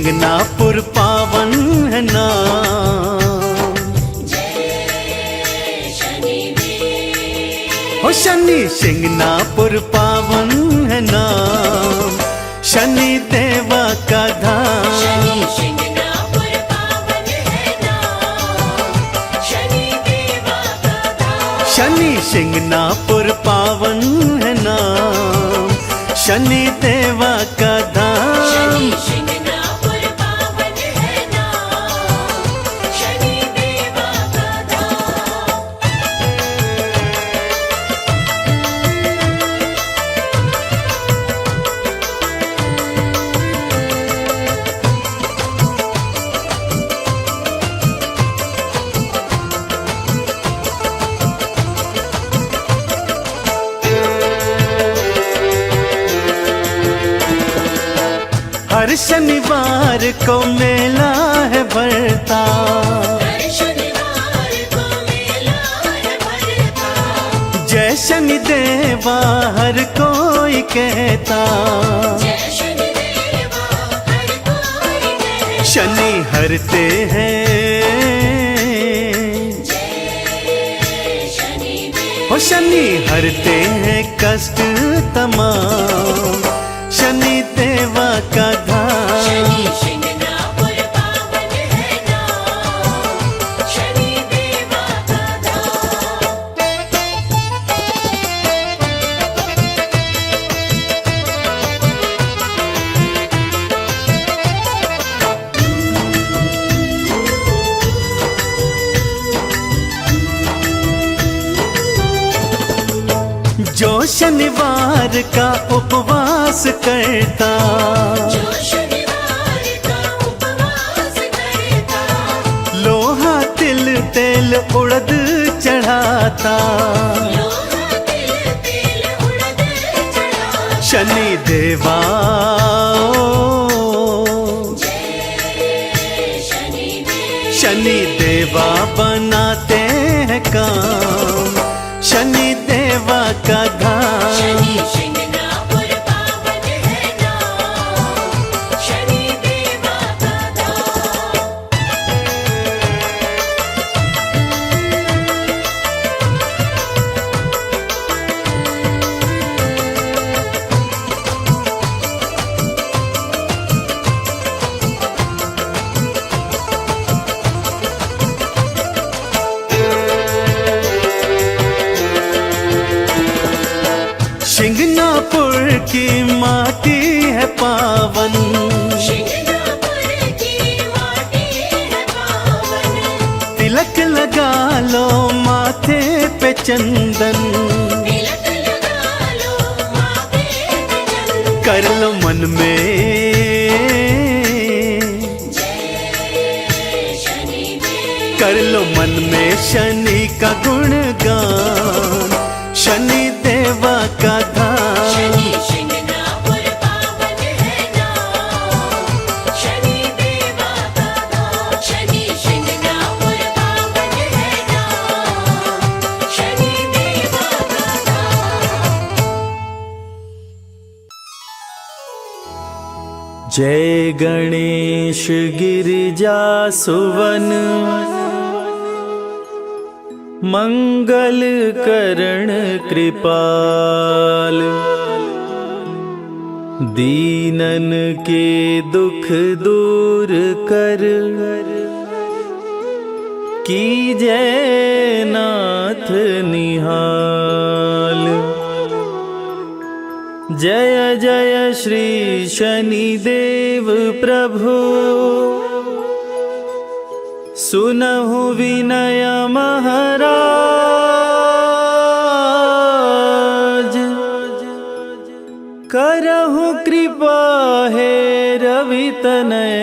शिंगनापुर पावन है नाम। हो शनि शिंगनापुर पावन है नाम, शनि देवा का धाम। शनि शिंगनापुर पावन है नाम, शनि देवा का धाम। शनि शिंगनापुर पावन है नाम, शनि देवा का धाम। शनि शिंगनापुर पावन है नाम, शनि देवा का धाम। हर शनिवार को मेला है भरता, हर शनिवार को मेला है भरता। जय शनि देवा हर कोई कहता। जय शनि देवा हर कोई कहता। शनि हरते हैं, जय शनि देवा। हो शनि हरते हैं कष्ट तमाम, शनि देवा का धाम। शनि शिंगनापुर पावन है नाम, शनि देवा का धाम। जो शनिवार का उपवास करता, जो शनिवार का उपवास करता। लोहा तिल तेल उड़द चढ़ाता। लोहा तिल तेल उड़द चढ़ाता। शनि देवा जय शनि देवा। शनि देवा बनाते हैं काम, शनि देवा का धाम। शनि शिंगनापुर पावन है नाम, शनि देवा का धाम। शिंगनापुर की माटी है पावन, शिंगनापुर की माटी है पावन। तिलक लगा लो माथे पे चंदन, तिलक लगा लो माथे पे चंदन। कर लो मन में, जय शनि देवा। कर लो मन में शनि का गुणगान, शनि देवा का धाम। शनि शिंगनापुर पावन है नाम, शनि देवा का धाम। शनि शिंगनापुर पावन है नाम, शनि देवा का धाम। जय गणेश गिरिजा सुवन, मंगल करण कृपाल। दीनन के दुख दूर कर, कीजय नाथ निहाल। जय जय श्री शनिदेव प्रभु, सुनहु विनय महाराज। करहु कृपा हे रवि तनय,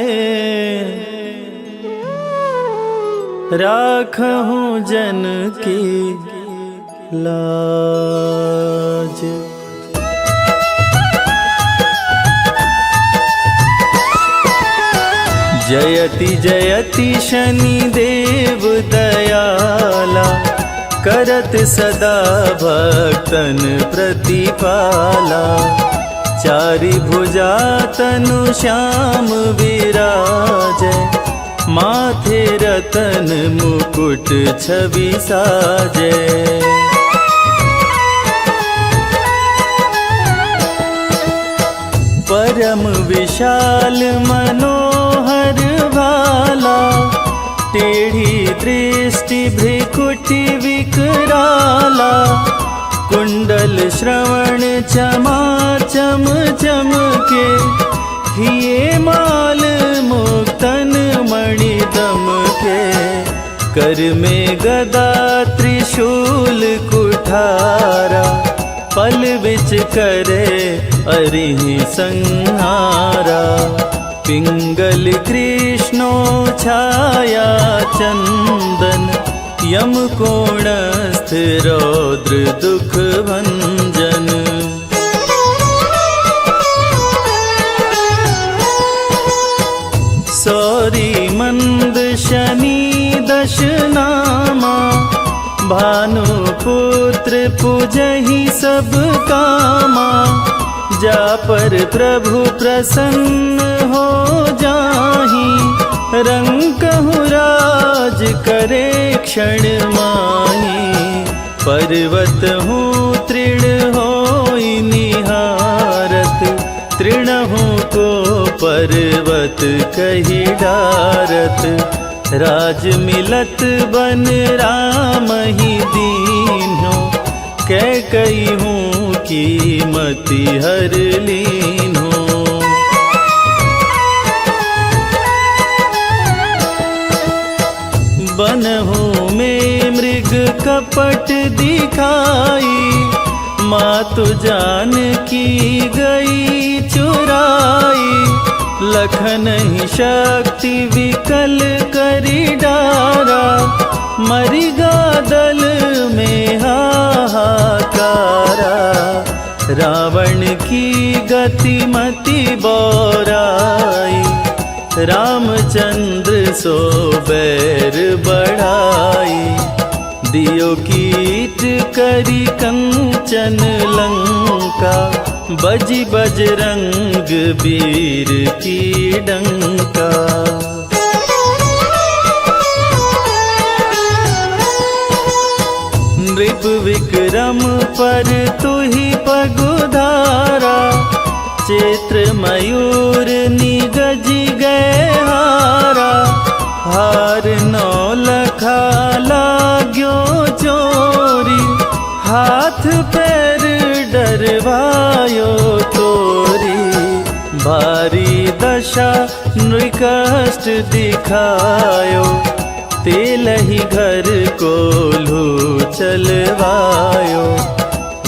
राखहु जन की लाज। जयति जयति शनिदेव दयाला, करत सदा भक्तन प्रतिपाला। चारि भुजा तनु श्याम विराजै, माथे रतन मुकुट छवि साजै। परम विशाल मनोहर भाला, टेढ़ी दृष्टि भ्रिकुटि विकराला। कुंडल श्रवण चमाचम चमके, हिये माल मुक्तन मणि दमके। कर में गदा त्रिशूल कुठारा, पल बिच करे अरिहि संहारा। पिंगल कृष्णो छाया चंदन, यम कोणस्थ रौद्र दुख भंजन। सौरी मंद शनि दश नामा, भानुपुत्र पूजहि सब कामा। जा पर प्रभु प्रसन्न हो जाहि, रंकहु राज करे क्षण माहि। पर्वत हूँ तृण होई निहारत, तृणहु को पर्वत कहि डारत। राज मिलत बन राम ही दीन्हो, कैकई हूँ कीमति हर लीन्हो। बनहु में मृग कपट दिखाई, मातु जानकी गई चुराई। लखन ही शक्ति विकल करी डारा, मरिगा दल में हाहाकारा। रावण की गति मति बौराई, रामचंद्र सो बैर बढ़ाई। दियो कीट करी कंचन लंका, बजी बजरंग वीर की डंका। नृप विक्रम पर तुहि पगुधारा, चैत्र मयूर निगजी गए हारा। हार नौ लखा लाग्यो चोरी, हाथ पैर डरवायो तोरी। भारी दशा नृकष्ट दिखायो, तेलहि घर को लू चलवायो।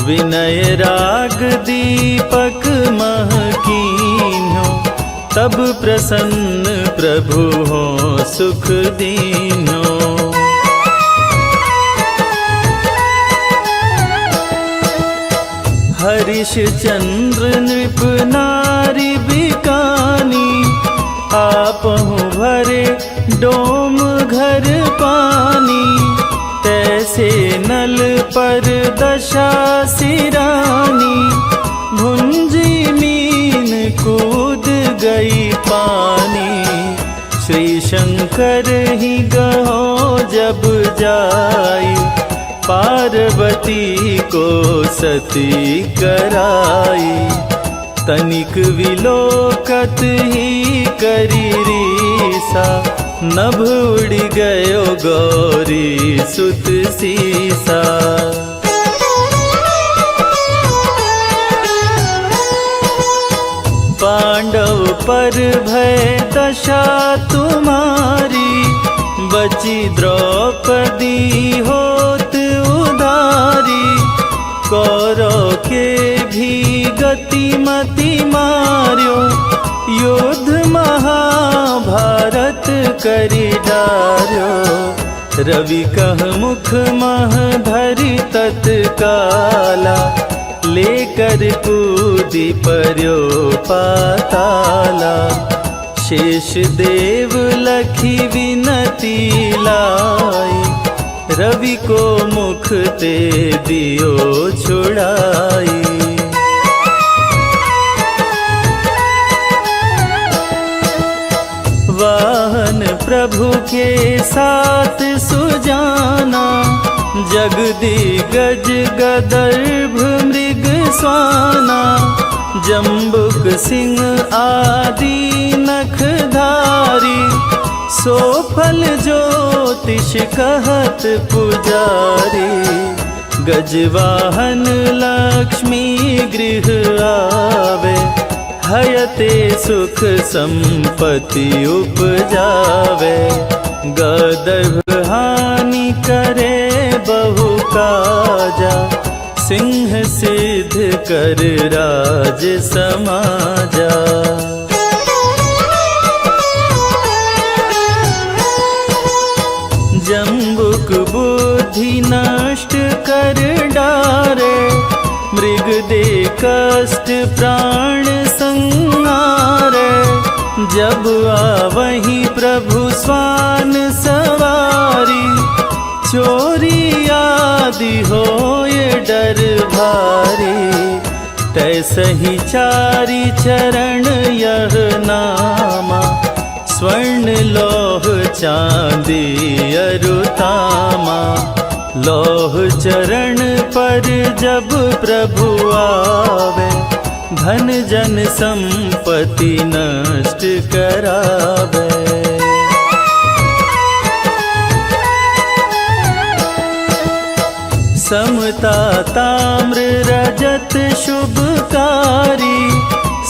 विनय राग दीपक महकीन्हो, तब प्रसन्न प्रभु हो सुख दीन्हो। हरिश चंद्र नृप नारी बिकानी, आपहु भरे डोम घर पानी। तैसे नल पर दशा सिरानी, भुंजी मीन कूद गई पानी। श्री शंकर ही गहो जब जाई, पार्वती को सती कराई। तनिक विलोकत ही करी रीसा, नभ उड़ गयो गौरी सुत सीसा। पांडव पर भय दशा तुम्हारी, बची द्रौपदी होत उधारी। कौरव के भी गति मति मार्यो, युद्ध महाभारत करी डार्यो। रवि कह मुख मह धरि तत्काला, लेकर कूदी पर्यो पाताला। शेष देव लखी विनती लाई, रवि को मुख ते दियो छुड़ाई। प्रभु के साथ सुजाना, जगदिगज गदर्भ मृग स्वाना, जम्बुक सिंह आदि नखधारी, सो फल ज्योतिष कहत पुजारी, गजवाहन लक्ष्मी गृह आवे, हयते सुख संपत्ति उपजावे, गदर्भ हानि करे बहु काजा, सिंह सिद्ध कर राज समाजा। जम्बुक बुद्धि नष्ट कर डारे, मृग दे कष्ट प्राण संहारे, जब आवहि प्रभु स्वान सवारी, चोरी आदि होए डर भारी, तैसहि चारि चरण यह नामा, स्वर्ण लौह चांदी अरुतामा, लौह चरण पर जब प्रभु आवे, धन जन संपत्ति नष्ट करावे। समता ताम्र रजत शुभकारी,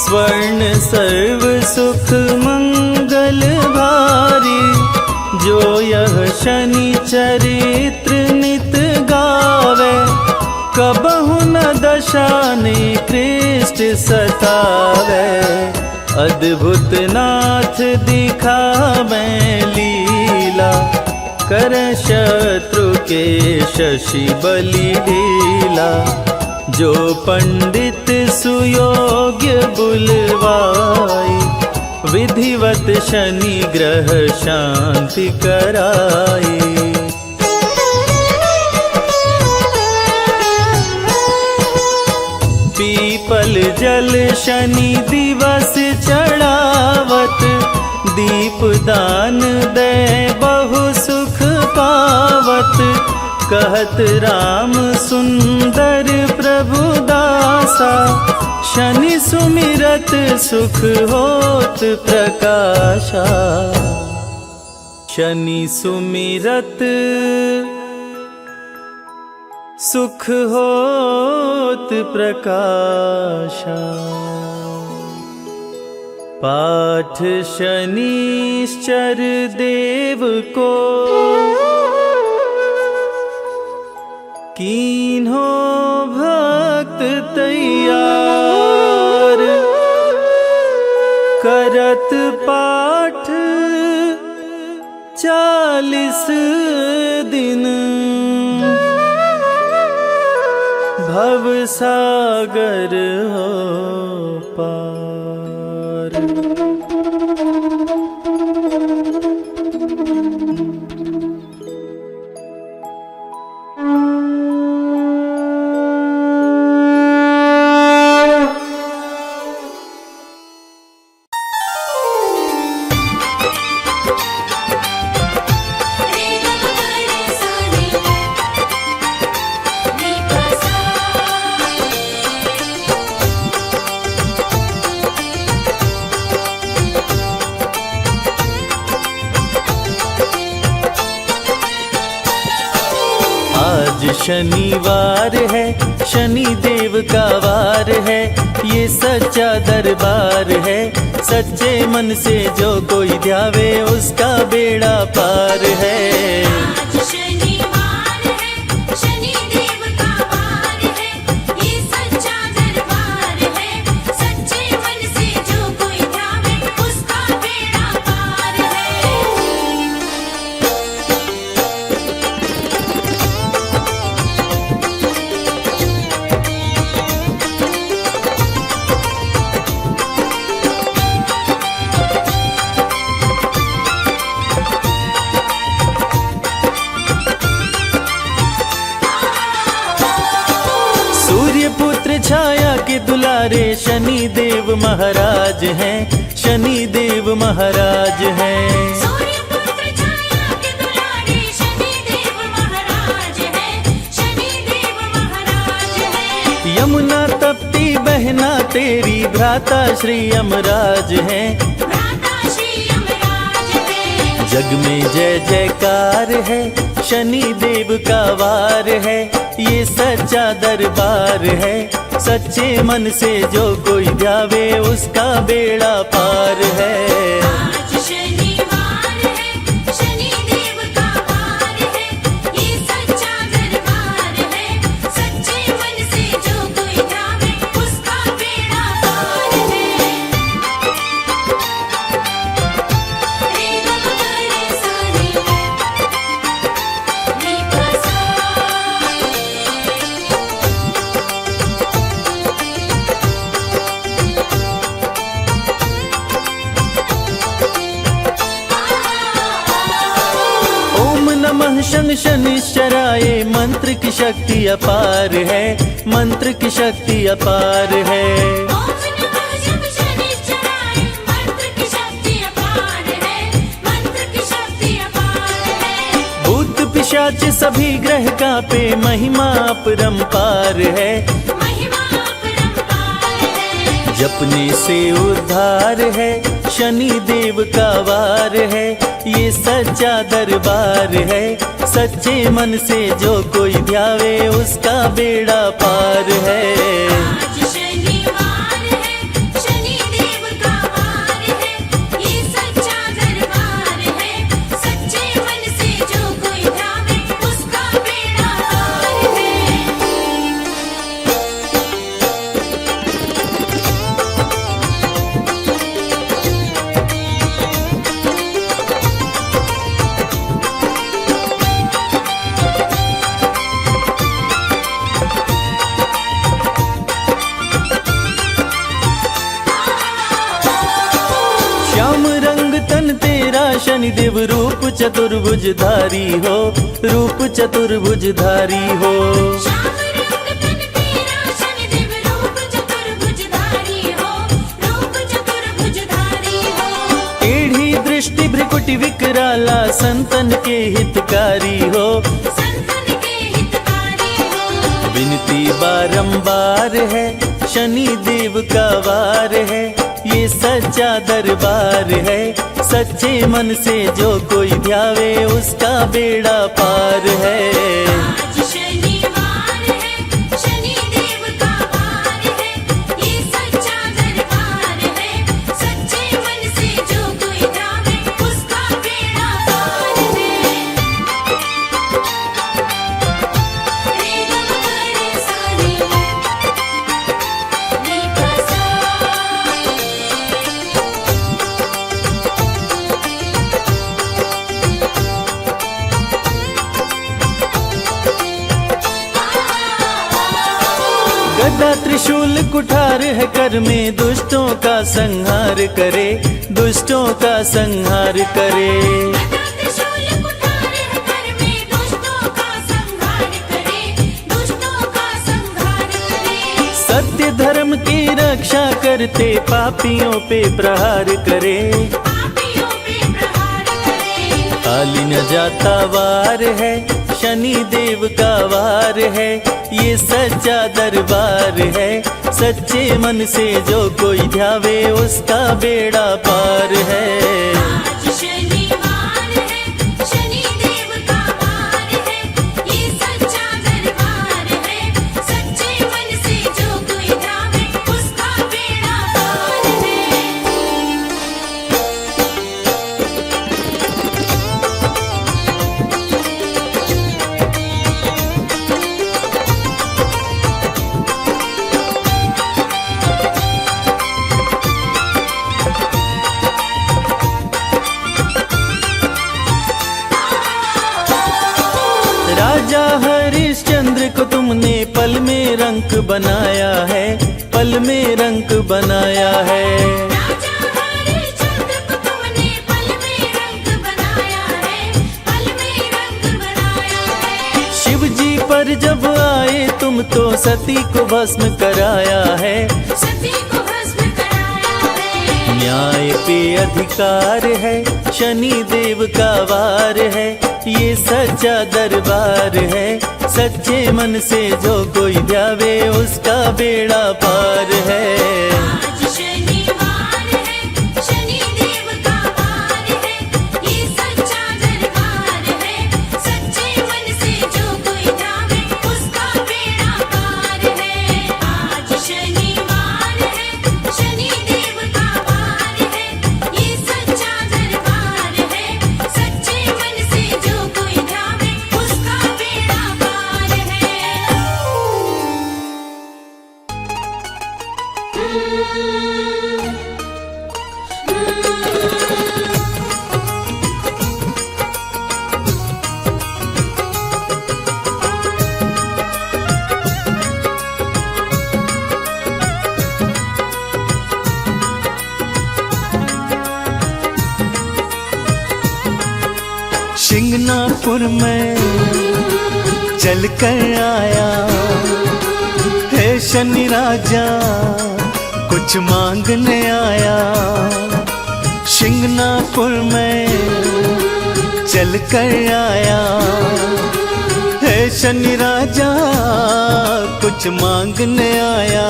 स्वर्ण सर्व सुख मंगल भारी, जो यह शनि चरित्र नित गावे, कबहु न दशा निकृष्ट सतावे, अद्भुत नाथ दिखावे लीला, कर शत्रु के शशि बलि ढीला, जो पंडित सुयोग्य बुलवाई, विधिवत शनि ग्रह शांति कराई। पीपल जल शनि दिवस चढ़ावत, दीप दान दे बहु सुख पावत, कहत राम सुंदर प्रभु दासा, शनि सुमिरत सुख होत प्रकाशा, शनि सुमिरत सुख होत प्रकाशा, पाठ शनिश्चर देव को, कीन्हो भक्त तैयार, करत पाठ 40 दिन, भव सागर हो पार। शनिवार है, शनि देव का वार है, ये सच्चा दरबार है, सच्चे मन से जो कोई ध्यावे उसका बेड़ा पार है। आज शनिवार है, शनि देव का वार है, ये सच्चा दरबार है, सच्चे मन से जो कोई ध्यावे उसका बेड़ा पार है। छाया के दुलारे शनि देव महाराज हैं, शनि देव महाराज हैं। सूर्य पुत्र तेरी भ्राता श्री यमराज हैं। भ्राता श्री यमराज है। जग में जय जयकार है, शनि देव का वार है, ये सच्चा दरबार है। सच्चे मन से जो कोई ध्यावे उसका बेड़ा पार है। आज शनिवार है, शनि देव का वार है, ये सच्चा दरबार है। सच्चे मन से जो कोई ध्यावे उसका बेड़ा पार है। रे ग म ग रे सा रे, रे प सा। ओम नमः शं शनिश्चराय, मंत्र की शक्ति अपार है, मंत्र की शक्ति अपार है। ओम नमः शं शनिश्चराय, मंत्र की शक्ति अपार है, मंत्र की शक्ति अपार है। भूत पिशाच सभी ग्रह कांपे, महिमा अपरंपार है। महिमा अपरंपार है। जपने से उद्धार है, शनि देव का वार है, ये सच्चा दरबार है। सच्चे मन से जो कोई ध्यावे उसका बेड़ा पार है। आज शनिवार है, शनि देव का वार है, ये सच्चा दरबार है। सच्चे मन से जो कोई ध्यावे उसका बेड़ा पार है। श्याम रंग तन तेरा शनि देव, रूप चतुर्भुजधारी हो, रूप चतुर्भुजधारी हो। श्याम रंग तन तेरा शनि देव, रूप चतुर्भुजधारी हो, रूप चतुर्भुजधारी हो। टेढ़ी दृष्टि भ्रिकुटि विकराला, संतन के हितकारी हो। संतन के हितकारी हो। विनती बारंबार है, शनि देव का वार है, ये सच्चा दरबार है। सच्चे मन से जो कोई ध्यावे उसका बेड़ा पार है। आज शनिवार है, शनि देव का वार है, ये सच्चा दरबार है। सच्चे मन से जो कोई ध्यावे उसका बेड़ा पार है। रे ग म ग रे सा रे, रे प सा। गदा त्रिशूल कुठार है कर में, दुष्टों का संहार करे, दुष्टों का संहार करे। गदा त्रिशूल कुठार है कर में, दुष्टों का संहार करे, दुष्टों का संहार करे। सत्य धर्म की रक्षा करते, पापियों पे प्रहार करे। पापियों पे प्रहार करे। खाली न जाता वार है, शनि देव का वार है, ये सच्चा दरबार है। सच्चे मन से जो कोई ध्यावे उसका बेड़ा पार है। आज शनिवार है, शनि देव का वार है, ये सच्चा दरबार है। सच्चे मन से जो कोई ध्यावे उसका बेड़ा पार है। राजा हरिश्चंद्र को तुमने पल में रंक बनाया है, पल में रंक बनाया है। राजा हरिश्चंद्र को तुमने पल में रंग बनाया है, पल में रंग बनाया है। शिव जी पर जब आए तुम तो सती को भस्म कराया है। सती को भस्म कराया है। न्याय पे अधिकार है, शनि देव का वार है, ये सच्चा दरबार है। सच्चे मन से जो कोई ध्यावे उसका बेड़ा पार है। आज शनिवार है, शनि देव का वार है, ये सच्चा दरबार है, सच्चे मन से जो कोई ध्यावे उसका बेड़ा पार है। आज शनिवार है, शनि देव का वार है, ये सच्चा दरबार है, सच्चे मन से जो कोई ध्यावे उसका बेड़ा पार है। शिंगनापुर में चल कर आया है शनि राजा, कुछ मांगने आया। शिंगनापुर में चल कर आया है शनि राजा, कुछ मांगने आया।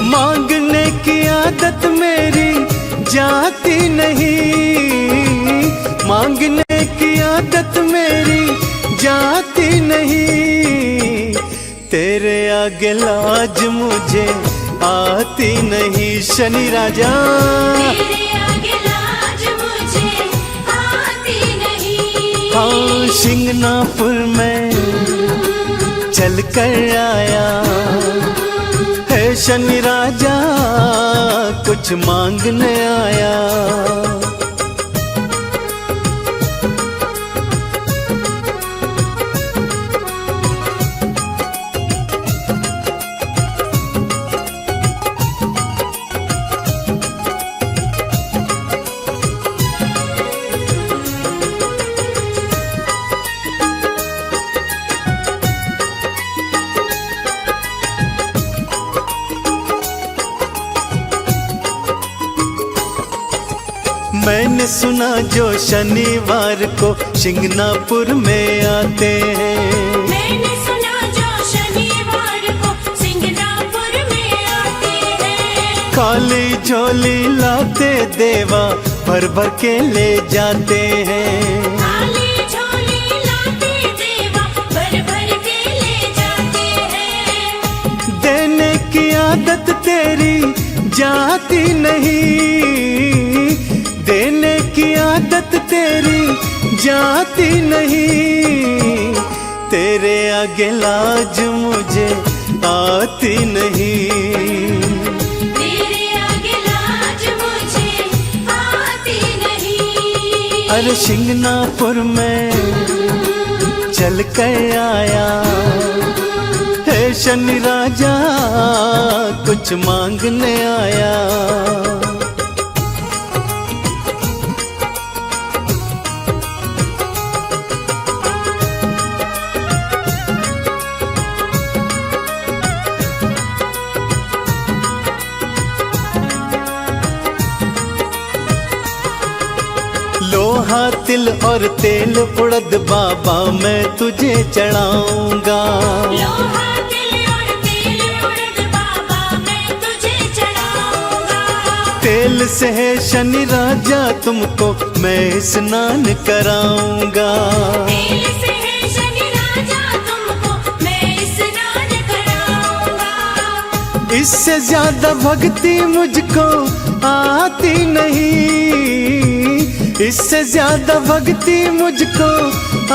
मांगने की आदत मेरी जाती नहीं, मांगने की आदत मेरी जाती नहीं, तेरे आगे लाज मुझे आती नहीं शनि राजा। तेरे आगे लाज मुझे आती नहीं। हाँ शिंगनापुर में चल कर आया है शनि राजा, कुछ मांगने आया। मैंने सुना जो शनिवार को शिंगनापुर में आते हैं, मैंने सुना जो शनिवार को सिंगनापुर में आते हैं, खाली झोली लाते देवा भर भर के ले जाते हैं। खाली झोली लाते देवा भर भर के ले जाते हैं। देने की आदत तेरी जाती नहीं, देने की आदत तेरी जाती नहीं, तेरे आगे लाज मुझे आती नहीं। तेरे आगे लाज मुझे आती नहीं। अरे शिंगनापुर में चल कर आया है शनि राजा, कुछ मांगने आया। लोहा तिल और तेल उड़द बाबा मैं तुझे चढ़ाऊंगा। लोहा तिल और तेल उड़द बाबा मैं तुझे चढ़ाऊंगा। तेल से है शनि राजा तुमको मैं स्नान कराऊंगा। तेल से है शनि राजा तुमको मैं स्नान कराऊंगा। इससे ज्यादा भक्ति मुझको आती नहीं, इससे ज्यादा भक्ति मुझको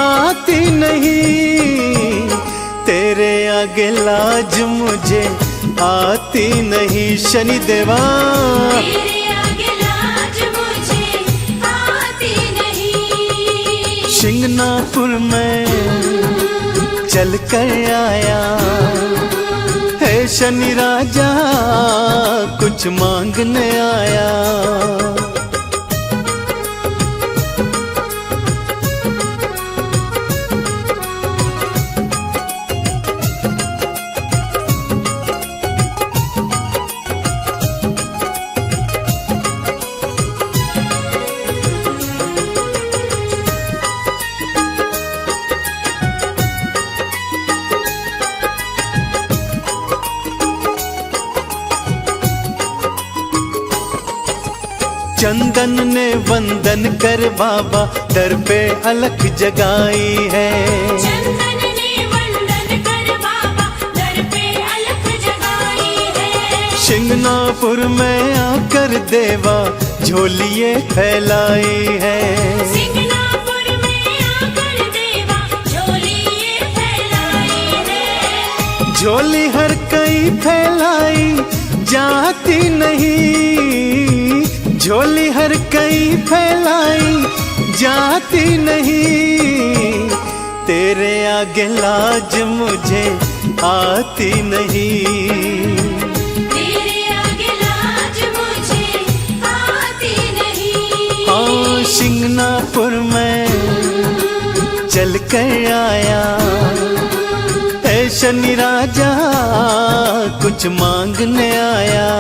आती नहीं, तेरे आगे लाज मुझे आती नहीं शनि देवा। तेरे आगे लाज मुझे आती नहीं। शिंगनापुर में चल कर आया है शनि राजा, कुछ मांगने आया। चंदन ने वंदन कर बाबा दर पे अलख जगाई है। चंदन ने वंदन कर बाबा दर पे अलख जगाई है। शिंगनापुर में आकर देवा झोलिए फैलाई है। सिंगनापुर में आकर देवा झोलिए फैलाई है। झोली हर कई फैलाई जाती नहीं, झोली हर कई फैलाई जाती नहीं, तेरे आगे लाज मुझे आती नहीं। तेरे आगे लाज मुझे आती नहीं। हाँ शिंगनापुर में चल कर आया ऐ शनि राजा कुछ मांगने आया।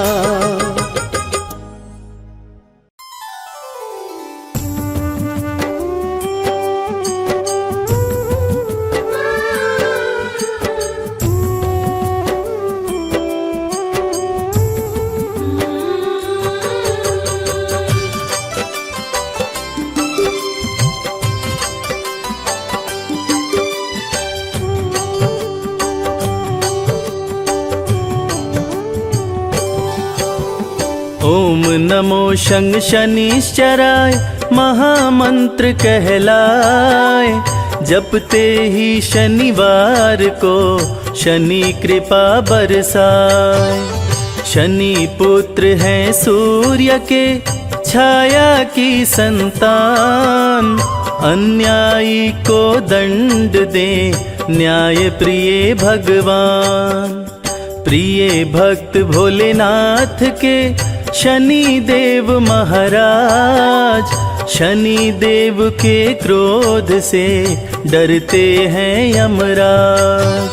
ओम नमो शंग शनिश्चराय महामंत्र कहलाए, जपते ही शनिवार को शनि कृपा बरसाए। शनि पुत्र हैं सूर्य के छाया की संतान, अन्यायी को दंड दे न्याय प्रिय भगवान। प्रिय भक्त भोलेनाथ के शनि देव महाराज, शनि देव के क्रोध से डरते हैं यमराज।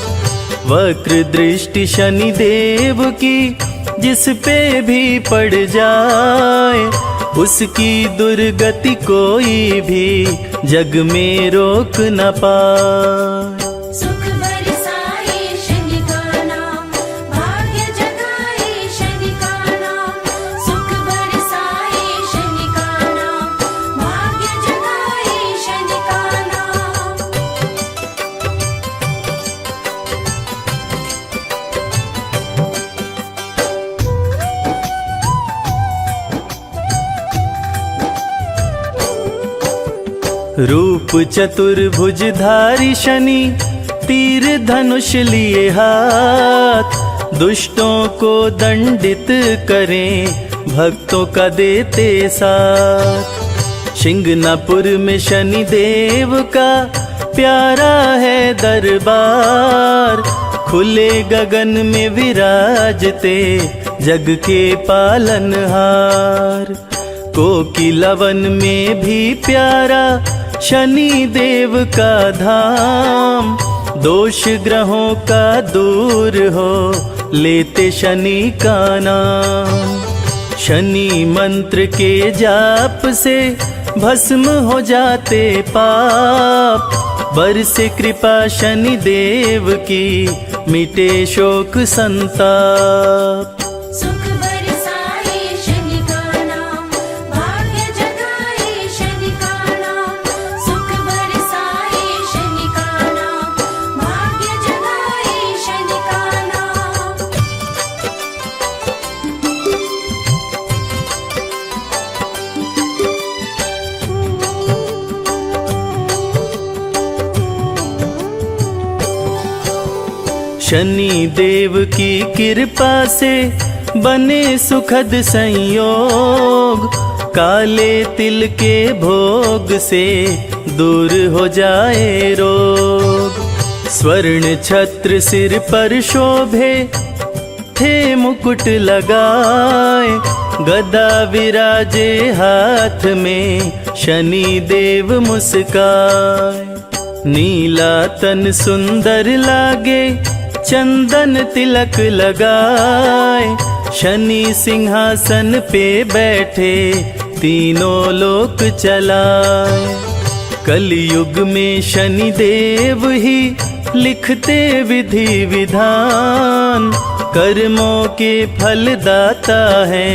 वक्र दृष्टि शनि देव की जिस पे भी पड़ जाए, उसकी दुर्गति कोई भी जग में रोक न पाए। सुख बरसाए शनि का नाम, भाग्य जगाए शनि का नाम। सुख बरसाए शनि का नाम, भाग्य जगाए शनि का नाम। रूप चतुर्भुजधारी शनि तीर धनुष लिए हाथ, दुष्टों को दंडित करें भक्तों का देते साथ। शिंगनापुर में शनि देव का प्यारा है दरबार, खुले गगन में विराजते जग के पालनहार। कोकिलावन में भी प्यारा शनि देव का धाम, दोष ग्रहों का दूर हो लेते शनि का नाम। शनि मंत्र के जाप से भस्म हो जाते पाप, बरसे कृपा शनि देव की मिटे शोक संताप। सुख बरसाए शनि का नाम, भाग्य जगाए शनि का नाम। सुख बरसाए शनि का नाम, भाग्य जगाए शनि का नाम। शनि देव की कृपा से बने सुखद संयोग, काले तिल के भोग से दूर हो जाए रोग। स्वर्ण छत्र सिर पर शोभे थे मुकुट लगाए, गदा विराजे हाथ में शनि देव मुस्काए। नीला तन सुंदर लागे चंदन तिलक लगाए, शनि सिंहासन पे बैठे तीनों लोक चलाए। कलयुग में शनि देव ही लिखते विधि विधान, कर्मों के फल दाता है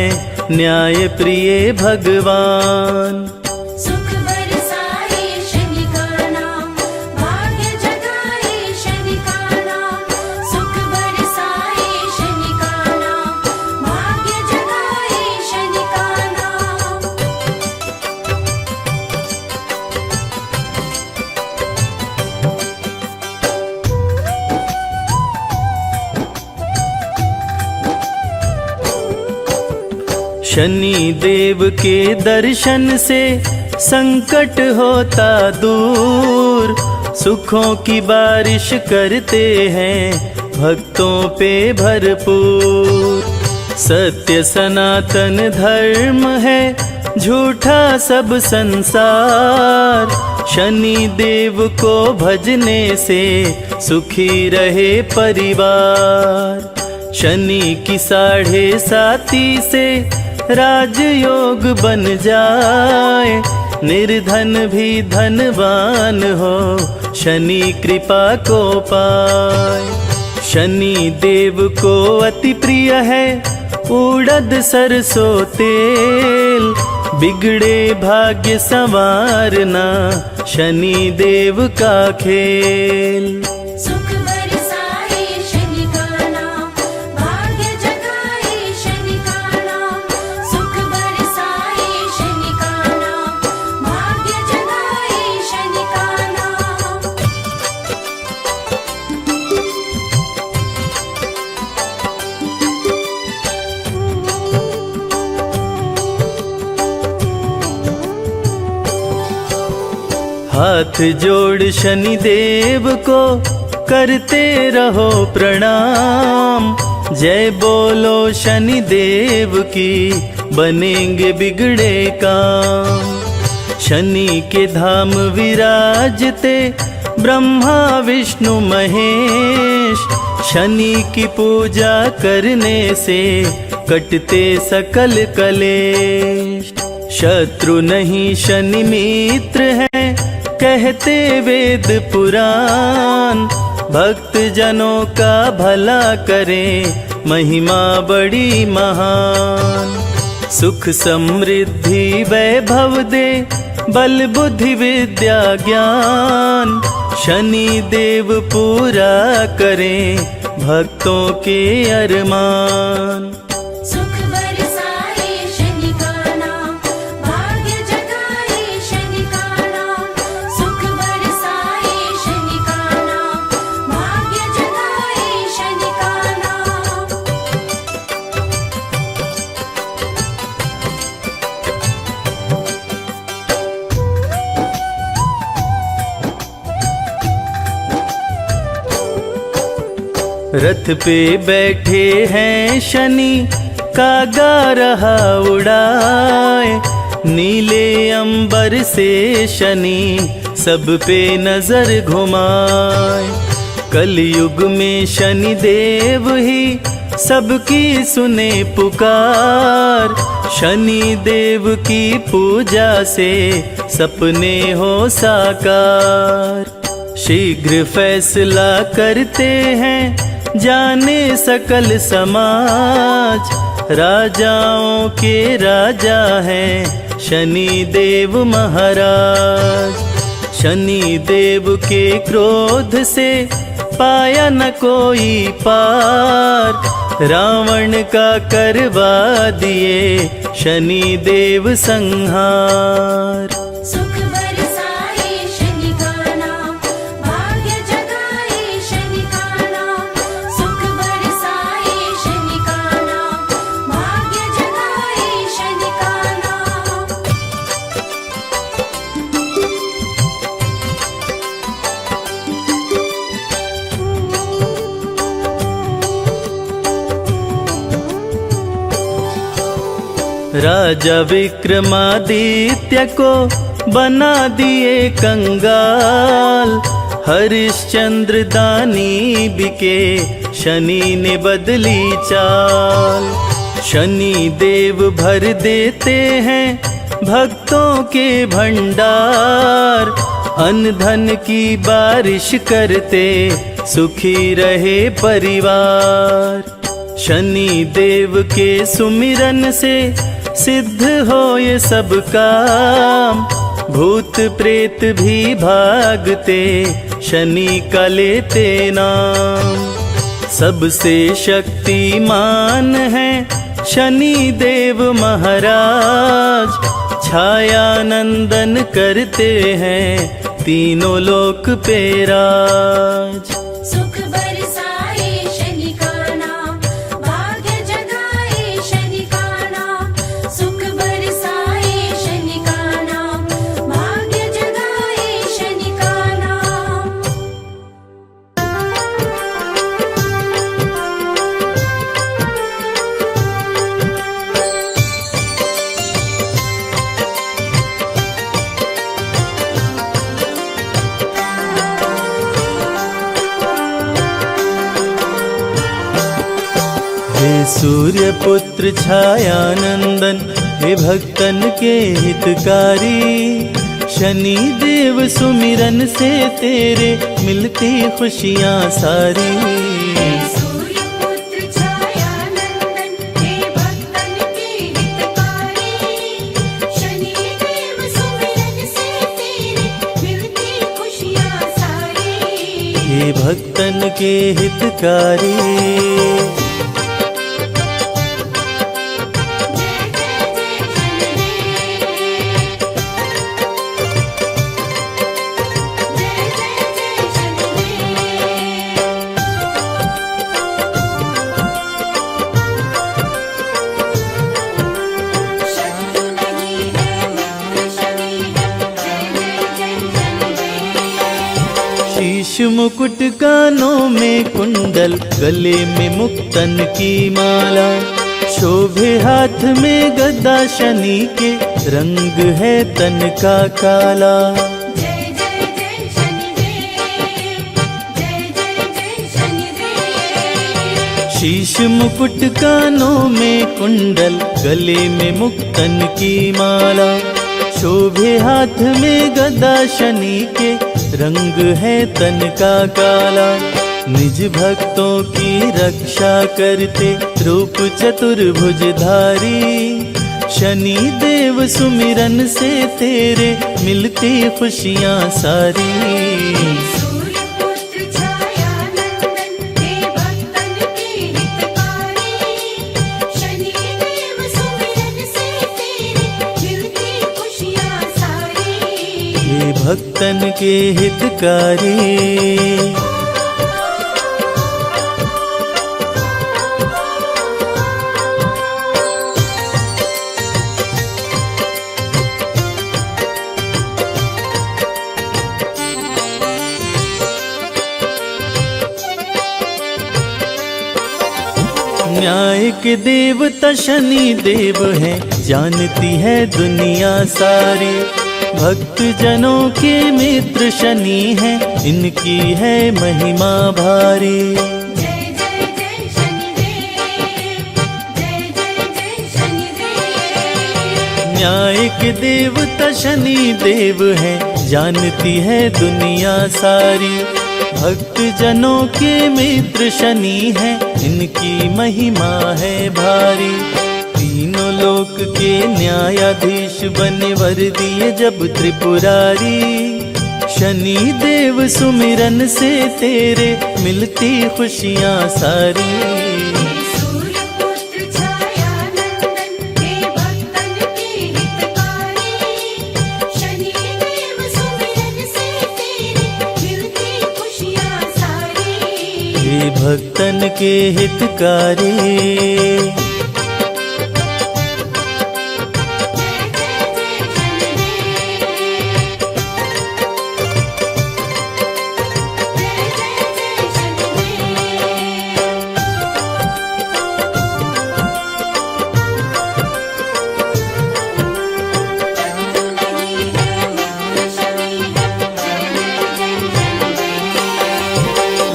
न्याय प्रिय भगवान। सुख बरसाए शनि का नाम, भाग्य जगाए शनि का नाम। सुख बरसाए शनि का नाम, भाग्य जगाए शनि का नाम। शनि देव के दर्शन से संकट होता दूर, सुखों की बारिश करते हैं भक्तों पे भरपूर। सत्य सनातन धर्म है, झूठा सब संसार। शनि देव को भजने से सुखी रहे परिवार। शनि की 7.5 से राजयोग बन जाए, निर्धन भी धनवान हो शनि कृपा को पाए। शनि देव को अति प्रिय है उड़द सरसों तेल, बिगड़े भाग्य संवारना शनि देव का खेल। सुख बरसाए शनि का नाम, भाग्य जगाए शनि का नाम। सुख बरसाए शनि का नाम, भाग्य जगाए शनि का नाम। हाथ जोड़ शनि देव को करते रहो प्रणाम। जय बोलो शनि देव की, बनेंगे बिगड़े काम। शनि के धाम विराजते ब्रह्मा विष्णु महेश। शनि की पूजा करने से कटते सकल कलेश। शत्रु नहीं शनि मित्र है, कहते वेद पुराण। भक्त जनों का भला करे, महिमा बड़ी महान। सुख समृद्धि वैभव दे, बल बुद्धि विद्या ज्ञान। शनि देव पूरा करें भक्तों के अरमान। सुख बरसाए शनि का नाम, भाग्य जगाए शनि का नाम। सुख बरसाए शनि का नाम, भाग्य जगाए शनि का नाम। रथ पे बैठे हैं शनि, कागा रहा उड़ाए। नीले अंबर से शनि सब पे नजर घुमाए। कलयुग में शनि देव ही सबकी सुने पुकार। शनि देव की पूजा से सपने हो साकार। शीघ्र फैसला करते हैं जाने सकल समाज। राजाओं के राजा हैं शनि देव महाराज। शनि देव के क्रोध से पाया न कोई पार। रावण का करवा दिए शनि देव संहार। सुख बरसाए शनि का नाम, भाग्य जगाए शनि का नाम। सुख बरसाए शनि का नाम, भाग्य जगाए शनि का नाम। राजा विक्रमादित्य को बना दिए कंगाल। हरिश्चंद्र दानी बिके, शनि ने बदली चाल। शनि देव भर देते हैं भक्तों के भंडार। अन्न धन की बारिश करते सुखी रहे परिवार। शनि देव के सुमिरन से सिद्ध हो ये सब काम। भूत प्रेत भी भागते शनि का लेते नाम। सबसे शक्तिमान है शनि देव महाराज। छाया नंदन करते हैं तीनों लोक पे राज। सुख बरसाए शनि का नाम, भाग्य जगाए शनि का नाम। सुख बरसाए शनि का नाम, भाग्य जगाए शनि का नाम। हे सूर्य पुत्र छायानंदन, हे भक्तन के हितकारी। शनि देव सुमिरन से तेरे मिलती खुशियाँ सारी। सूर्य पुत्र छायानंदन, हे भक्तन के हितकारी। शनि देव सुमिरन से तेरे मिलती खुशियाँ सारी। हे भक्तन के हितकारी। शीश मुकुट कानों में कुंडल, गले में मुक्तन की माला। शोभे हाथ में गदा शनि के, रंग है तन का काला। जय जय जय शनिदेव, जय जय जय शनिदेव। शीश मुकुट कानों में कुंडल, गले में मुक्तन की माला। शोभे हाथ में गदा शनि के, रंग है तन का काला। निज भक्तों की रक्षा करते रूप चतुर्भुजधारी। शनि देव सुमिरन से तेरे मिलती खुशियाँ सारी। सूर्य पुत्र छायानंदन, हे भक्तन के हितकारी। शनि देव सुमिरन से तेरे मिलती खुशियाँ सारी। हे भक्तन के हितकारी। न्याय के देवता शनि देव हैं, जानती है दुनिया सारी। भक्त जनों के मित्र शनि हैं, इनकी है महिमा भारी। जय जय जय शनिदेव, जय जय जय शनिदेव। न्याय के देवता शनि देव हैं, जानती है दुनिया सारी। भक्त जनों के मित्र शनि हैं, इनकी महिमा है भारी। तीनों लोक के न्यायाधीश बने वर दिए जब त्रिपुरारी। शनि देव सुमिरन से तेरे मिलती खुशियाँ सारी। सूर्य पुत्र छायानंदन, हे भक्तन के हितकारी। शनि देव सुमिरन से तेरे मिलती खुशियाँ सारी। हे भक्तन के हितकारी।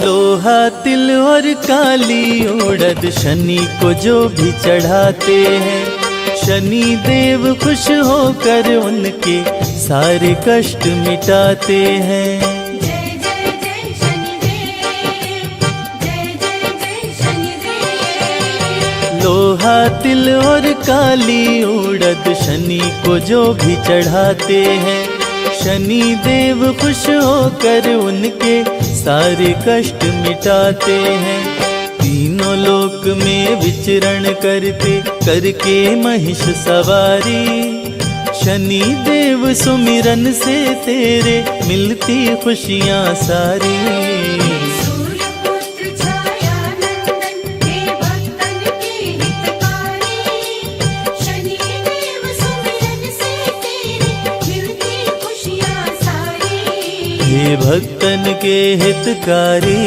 लोहा तिल और काली उड़द शनि को जो भी चढ़ाते हैं, शनि देव खुश होकर उनके सारे कष्ट मिटाते हैं। जय जय जय शनिदेव, जय जय जय शनिदेव। लोहा तिल और काली उड़द शनि को जो भी चढ़ाते हैं, शनि देव खुश होकर उनके सारे कष्ट मिटाते हैं। तीनों लोक में विचरण करते करके महिष सवारी, शनि देव सुमिरन से तेरे मिलती खुशियाँ सारी। सूर्यपुत्र छाया नंदन हे भक्तन के हितकारी, शनि देव सुमिरन से तेरी मिलती खुशियाँ सारी। हे भक्तन के हितकारी।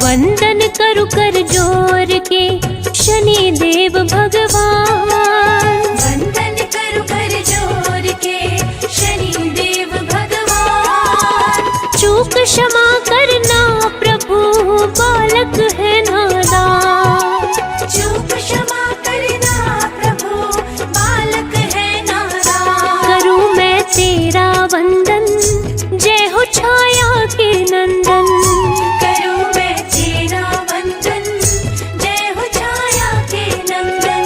वंदन करु कर जोर के शनि देव भगवान, वंदन करु कर जोर के शनि देव भगवान। चूक क्षमा करना प्रभु बालक है नादान, चूक क्षमा करना प्रभु बालक है नादान। करूं मैं तेरा वंदन जय हो छाया के नंदन, करूं मैं तेरा वंदन जय हो छाया के नंदन।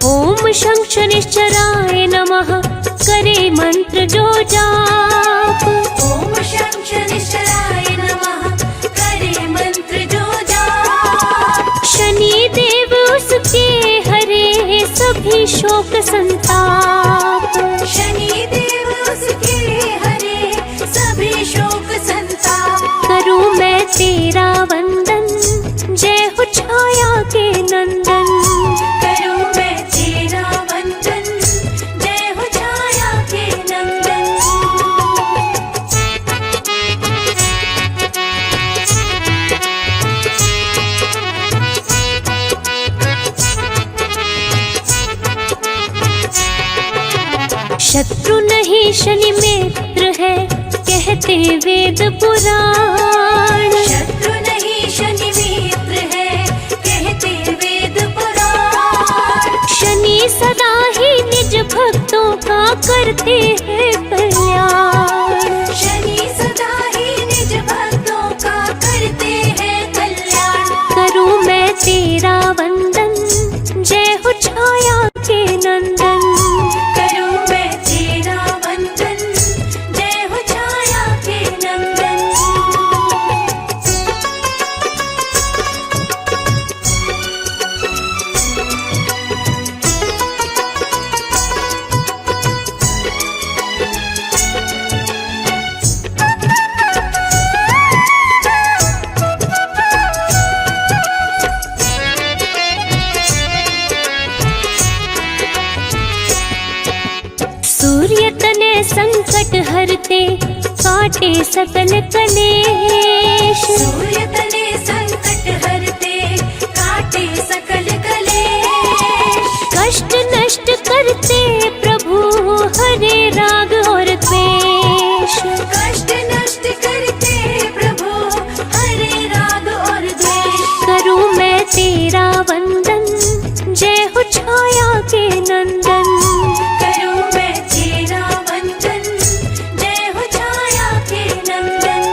ओम शं शनिश्चराय नमः करे मंत्र जो जाप, ओम शं शनिश्चराय नमः करे मंत्र जो जाप। शनि देव उसके हरे सभी शोक संताप, शनि देव उसके हरे सभी शोक संताप। करूं मैं तेरा वंदन जय हो छाया के नंदन, करूं मैं तेरा वंदन जय हो छाया के नंदन। शत्रु नहीं शनि मित्र है कहते वेद पुराण, शत्रु नहीं शनि मित्र है कहते वेद पुराण। शनि सदा ही निज भक्तों का करते हैं कल्याण, शनि सदा ही निज भक्तों का करते हैं कल्याण। करूं मैं तेरा वंदन जय हो छाया के नंदन, करूं मैं तेरा वंदन जय हो छाया के नंदन। सूर्य तने संकट हरते काटे सकल कलेश, सूर्य तने संकट हरते काटे सकल कलेश। कष्ट नष्ट करते प्रभु हरे राग और द्वेष, कष्ट नष्ट करते प्रभु हरे राग और द्वेष। करूं मैं तेरा वंदन जय हो छाया के नंदन, करूं मैं तेरा वंदन जय हो छाया के नंदन।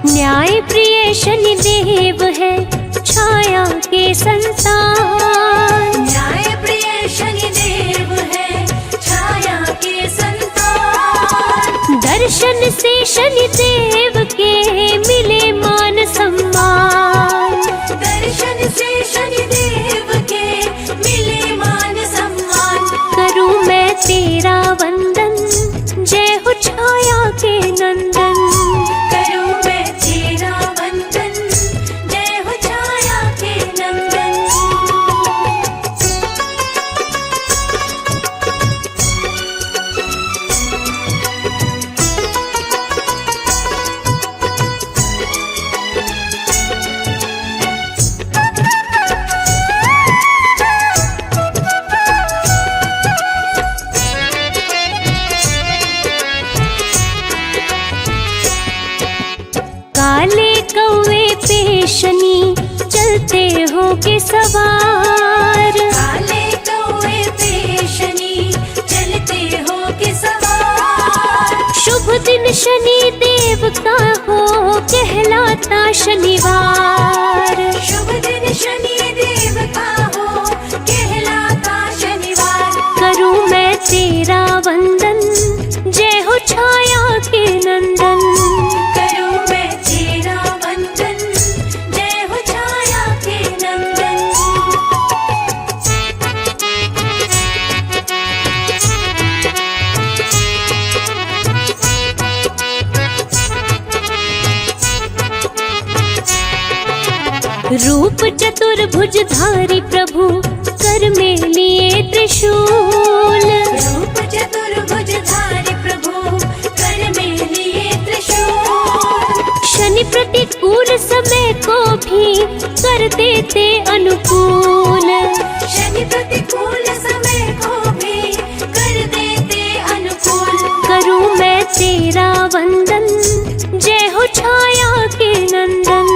न्याय प्रिय शनि देव है छाया के संतान, न्याय प्रिय शनि देव है छाया के संतान। दर्शन से शनि देव के मिले मान सम्मान, से शनिदेव के मिले मान सम्मान। करूं मैं तेरा वंदन, जय हो छाया के नंदन। करूं मैं तेरा वंदन, जय हो छाया के नंदन। काले कौवे पे शनि चलते हो के सवार। काले कौवे पे शनि चलते हो के सवार। शुभ दिन शनि देव का हो कहलाता शनिवार। शुभ दिन शनि देव का हो कहलाता शनिवार। करूं मैं तेरा वंदन, जय हो छाया के नंदन। करूं मैं तेरा वंदन, जय हो छाया के नंदन। रूप चतुर्भुजधारी प्रभु कर में लिए त्रिशूल। रूप चतुर्भुजधारी प्रभु कर में लिए त्रिशूल। शनि प्रतिकूल समय को भी कर देते अनुकूल। शनि प्रतिकूल समय को भी कर देते अनुकूल। करूं मैं तेरा वंदन, जय हो छाया के नंदन।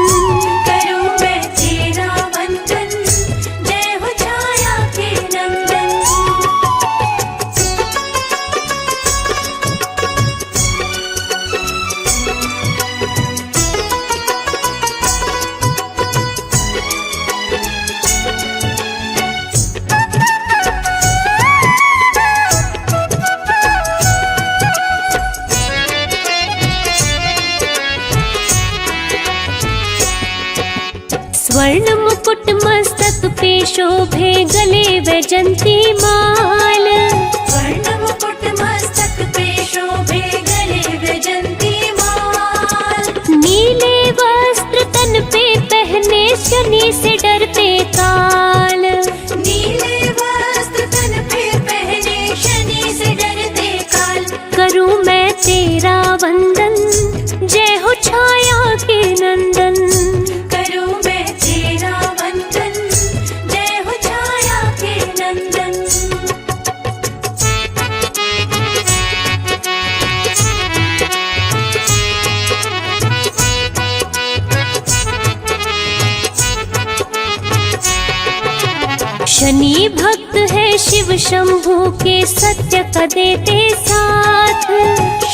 करूं मैं तेरा वंदन, जय हो छाया के नंदन। स्वर्ण मुकुट मस्तक पे शोभे, गले वैजंती माल। स्वर्ण मुकुट मस्तक पे शोभे, गले वैजंती माल। नीले वस्त्र तन पे पहने, शनि से डरते काल। नीले वस्त्र तन पे पहने, शनि से डरते काल। करूं मैं तेरा वंदन, जय हो छाया के नंदन। करूं मैं तेरा वंदन, जय हो छाया के नंदन। शनि भक्त है शिव शंभू के, सत्य का देते साथ।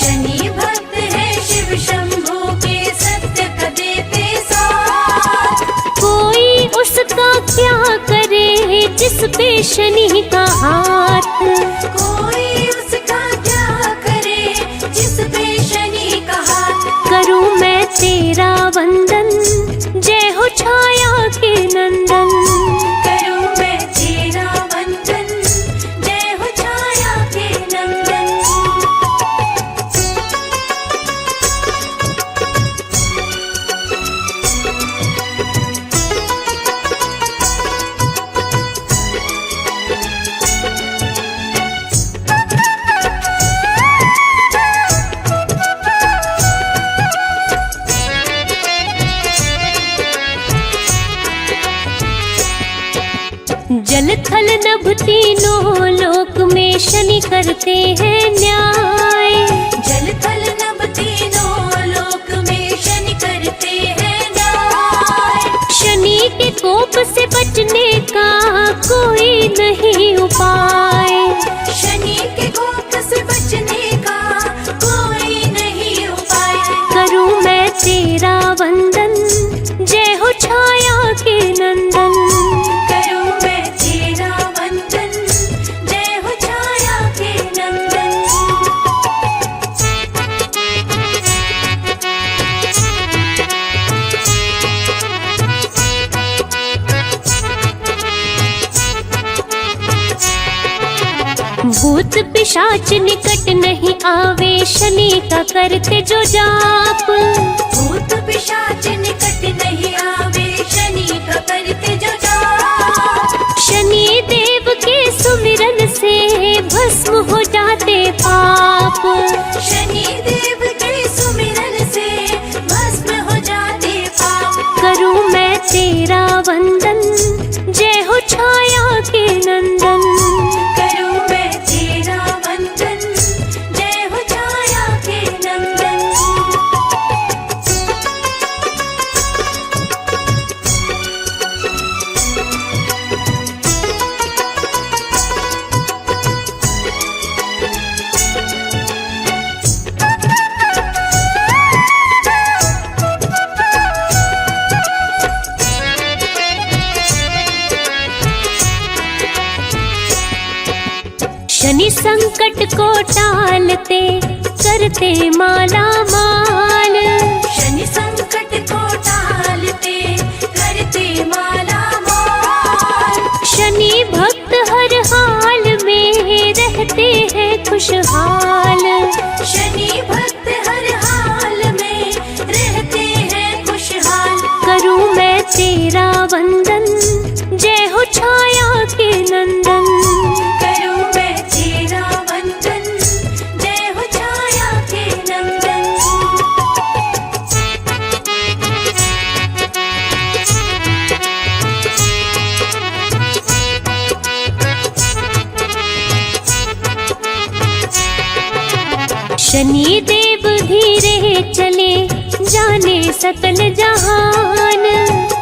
शनि भक्त है शिव शंभू के, सत्य का देते साथ। कोई उसका क्या करे, जिस पे शनि का हाथ। कोई उसका क्या करे, जिस पे शनि का हाथ। करूं मैं तेरा वंदन, जय हो छाया के नंदन। करूं मैं तेरा वंदन, जय हो छाया के नंदन। जल थल नभ तीनों लोक में शनि करते हैं न्याय। जल थल नभ तीनों लोक में शनि करते हैं न्याय। शनि के कोप से बचने का कोई नहीं उपाय। शनि के कोप से बचने का कोई नहीं उपाय। करूं मैं तेरा वंदन, जय हो छाया के नंदन। करूं मैं तेरा वंदन, जय हो छाया के नंदन। भूत पिशाच निकट नहीं आवे, शनि का करते जो जाप। भूत पिशाच निकट नहीं आवे, शनि का करते जो जाप। शनि देव के सुमिरन से भस्म हो जाते पाप। शनि देव के सुमिरन से भस्म हो जाते पाप। करूं मैं तेरा वंदन, जय हो छाया के नंदन। करूं मैं तेरा वंदन, जय हो छाया के नंदन। शनि संकट को टालते, करते माला माल। शनि संकट को टालते, करते माला माल। शनि भक्त हर हाल में रहते हैं खुशहाल। शनि भक्त हर हाल में रहते हैं खुशहाल। करूं मैं तेरा वंदन, जय हो छाया के नंदन। करूं मैं तेरा वंदन, जय हो छाया के नंदन। शनि देव धीरे चले, जाने सकल जहान।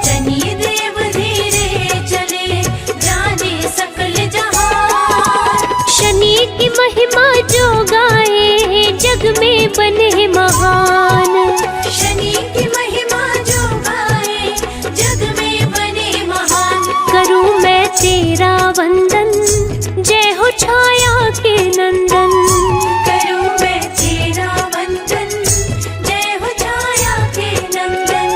शनि देव धीरे चले, जाने सकल जहान। शनि की महिमा जो गाए, जग में बने महान। शनि की महिमा जो गाए, जग में बने महान। करूं मैं तेरा वंदन, जय हो छाया के नंदन। करूं मैं तेरा वंदन, जय हो छाया के नंदन।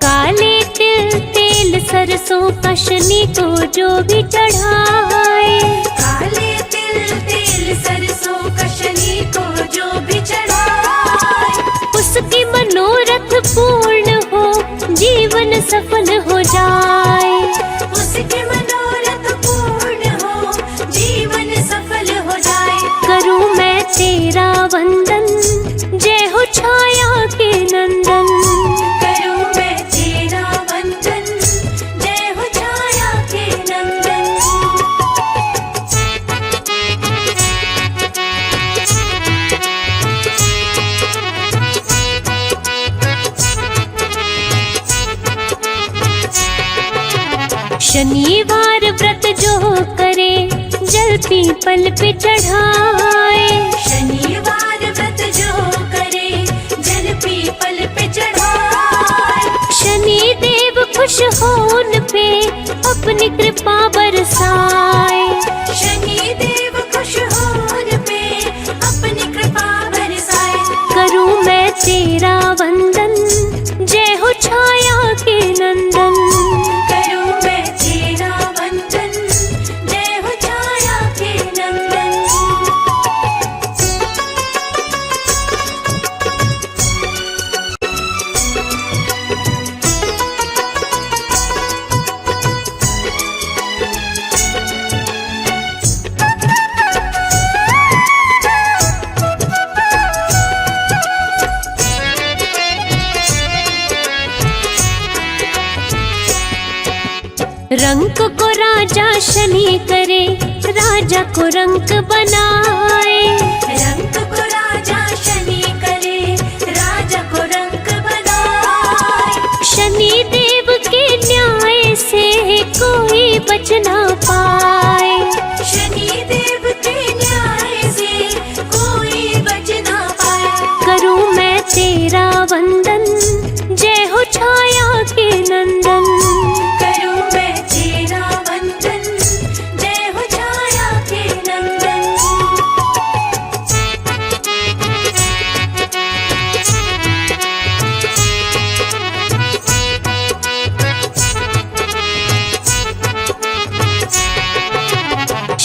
काले तिल तेल सरसों का शनि को जो भी चढ़ाए। काले तिल तेल सरसों का शनि को जो भी चढ़ाए। उसकी मनोरथ पूर्ण हो, जीवन सफल हो जाए। उसके मनोरथ पूर्ण हो, जीवन सफल हो जाए। करूं मैं तेरा वंदन, जय हो छाया के नंदन। करूं मैं तेरा वंदन, जय हो छाया के नंदन। शनिवार व्रत जो करे, जल पीपल पे चढ़ाए। शनिवार व्रत जो करे, जल पीपल पे चढ़ाए। शनि देव खुश हो उन पे, अपनी कृपा बरसाए। शनि देव खुश हो उन पे, अपनी कृपा बरसाए। करूं मैं तेरा वंदन, जय हो छाया के नंदन। करूं मैं तेरा वंदन, जय हो छाया के नंदन। रंक को राजा शनि करे, राजा को रंक बनाए। रंक को राजा शनि करे, राजा को रंक बनाए। शनि देव के न्याय से कोई बच ना पाए। शनि देव के न्याय से कोई बच ना पाए। करूं मैं तेरा वंदन,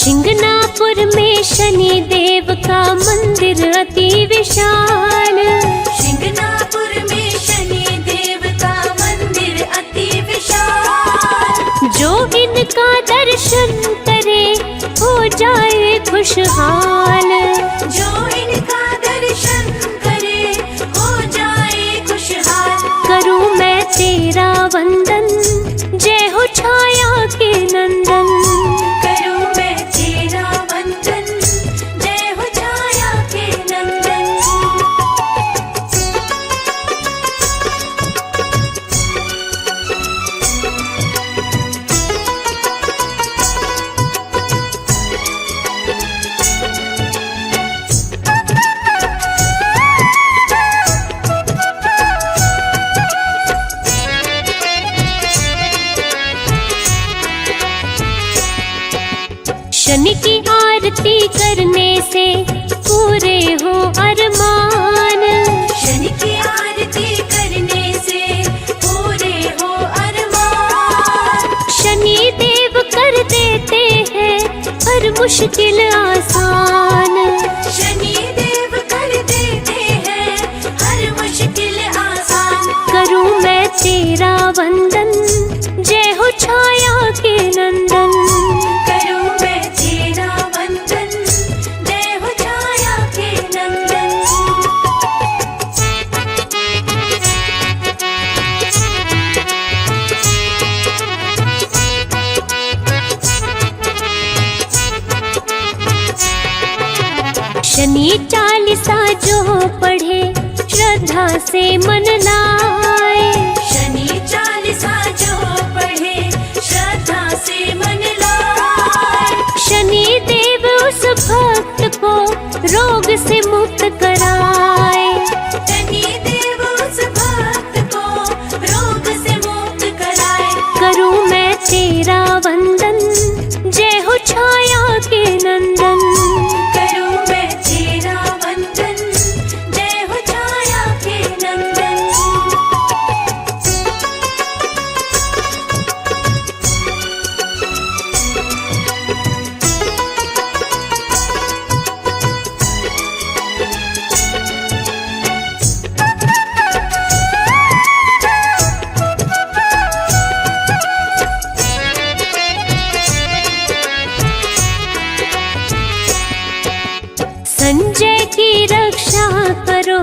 शिंगनापुर में शनि देव का मंदिर अति विशाल। शिंगनापुर में शनि देव का मंदिर अति विशाल। जो इनका दर्शन करे हो जाए खुशहाल। जो इनका दर्शन करे हो जाए खुशहाल। करूं मैं तेरा वंदन, जय हो छाया के नंदन। करूं मैं तेरा वंदन, जय हो छाया के नंदन। शनि की आरती करने से पूरे हो अरमान। शनि की आरती करने से पूरे हो अरमान। शनि देव कर देते हैं हर मुश्किल आसान। शनि देव कर देते हैं हर मुश्किल आसान। करूं मैं तेरा वंदन, जय हो छाया के नंदन। करूं मैं तेरा वंदन, जय हो छाया के नंदन। शनि चालीसा जो पढ़े श्रद्धा से मन लाए। शनि चालीसा जो पढ़े श्रद्धा से मन लाए। शनि देव उस भक्त को रोग से मुक्त कराए। शनि देव उस भक्त को रोग से मुक्त कराए। करूं मैं तेरा वंदन, जय हो छाया के नंदन। करूं मैं तेरा वंदन, जय हो छाया के नंदन। संजय की रक्षा करो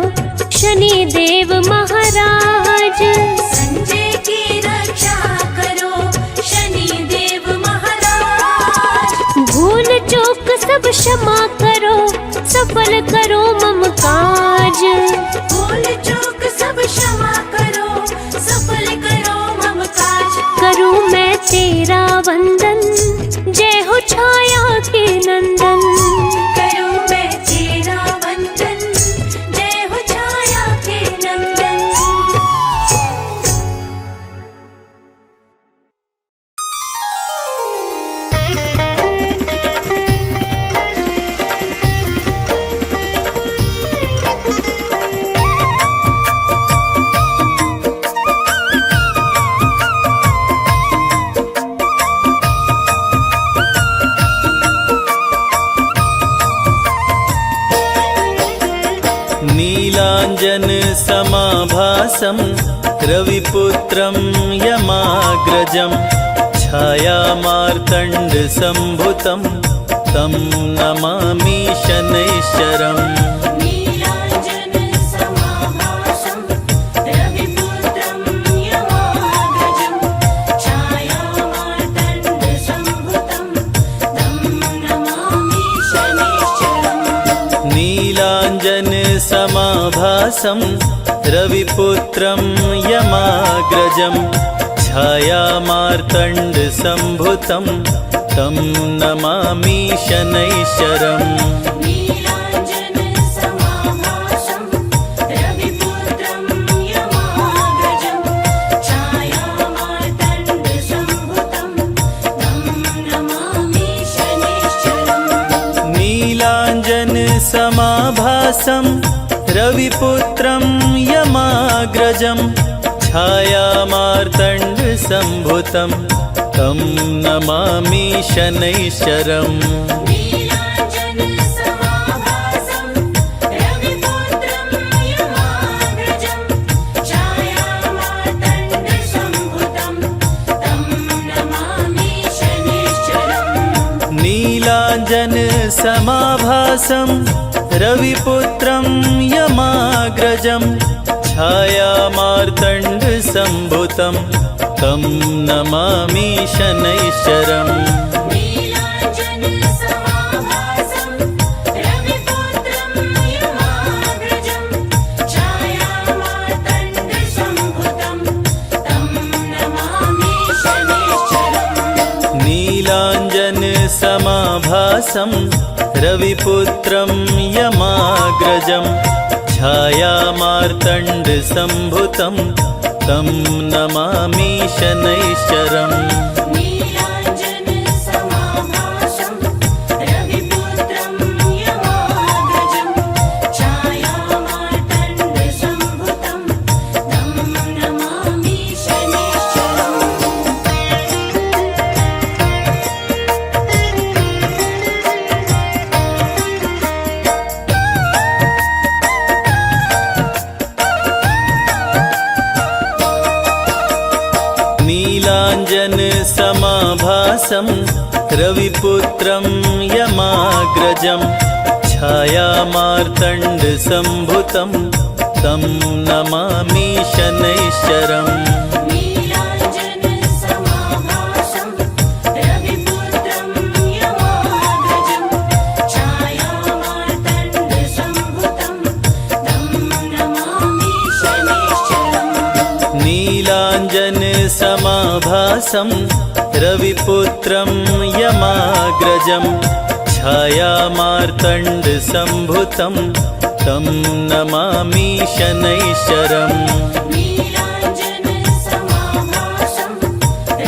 शनि देव महाराज। संजय की रक्षा करो शनि देव महाराज। भूल चूक सब क्षमा करो, सफल करो मम काज। भूल चूक सब क्षमा करो, सफल करो मम काज। करूं मैं तेरा वंदन, जय हो छाया के नंदन। करूं मैं तेरा वंदन, जय हो छाया के नंदन। नीलाञ्जन समाभासं रविपुत्रं यमाग्रजं छायामार्तण्डसम्भुतं तं नमामि शनैश्चरम्। नीलाञ्जन समाभासं रविपुत्रं यमाग्रजं छायामार्तण्डसम्भुतं तं नमामि शनैश्चरम्। नीलाञ्जन समाभासं रविपुत्रं यमाग्रजं छायामार्तण्डसम्भुतं तं नमामि शनैश्चरम्। नीलाञ्जन समाभासं रविपुत्रं यमाग्रजं छायामार्तण्डसम्भुतं तं नमामि शनैश्चरम्। नीलाञ्जन समाभासं रविपुत्रं यमाग्रजं छायामार्तण्डसम्भुतं तं नमामि शनैश्चरम् नीलाञ्जनसमाभासं रविपुत्रं यमाग्रजं छायामार्तण्डसम्भुतं तं नमामि शनैश्चरम् नीलाञ्जनसमाभासं रविपुत्रं यमाग्रजं छायामार्तण्डसम्भुतं तं नमामि शनैश्चरम् नीलाञ्जनसमाभासं रविपुत्रं यमाग्रजं छायामार्तण्डसम्भुतं तं नमामि शनैश्चरम् नीलाञ्जनसमाभासं रविपुत्रं यमाग्रजं छायामार्तण्डसम्भुतं तं नमामि शनैश्चरम् नीलाञ्जनसमाभासं रविपुत्रं यमाग्रजं छायामार्तण्डसम्भुतं तं नमामि शनैश्चरम् नीलाञ्जनसमाभासं रविपुत्रं यमाग्रजं छायामार्तण्डसम्भुतं तं नमामि शनैश्चरम् नीलाञ्जनसमाभासं रविपुत्रं यमाग्रजं छायामार्तण्डसम्भुतं तं नमामि शनैश्चरम् नीलाञ्जनसमाभासं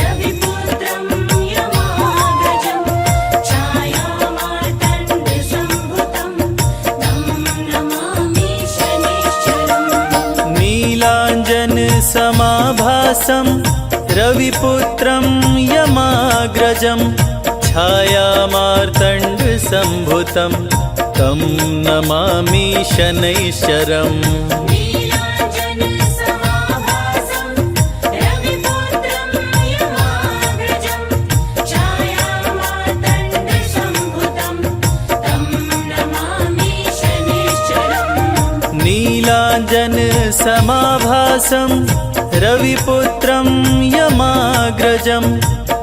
रविपुत्रं यमाग्रजं छायामार्तण्डसम्भुतं तं नमामि शनैश्चरम् नीलाञ्जनसमाभासं रविपुत्रं यमाग्रजं छायामार्तण्डसम्भुतं तं नमामि शनैश्चरम् नीलाञ्जनसमाभासं रविपुत्रं यमाग्रजं छायामार्तण्डसम्भुतं तं नमामि शनैश्चरम् नीलाञ्जनसमाभासं रविपुत्रं यमाग्रजं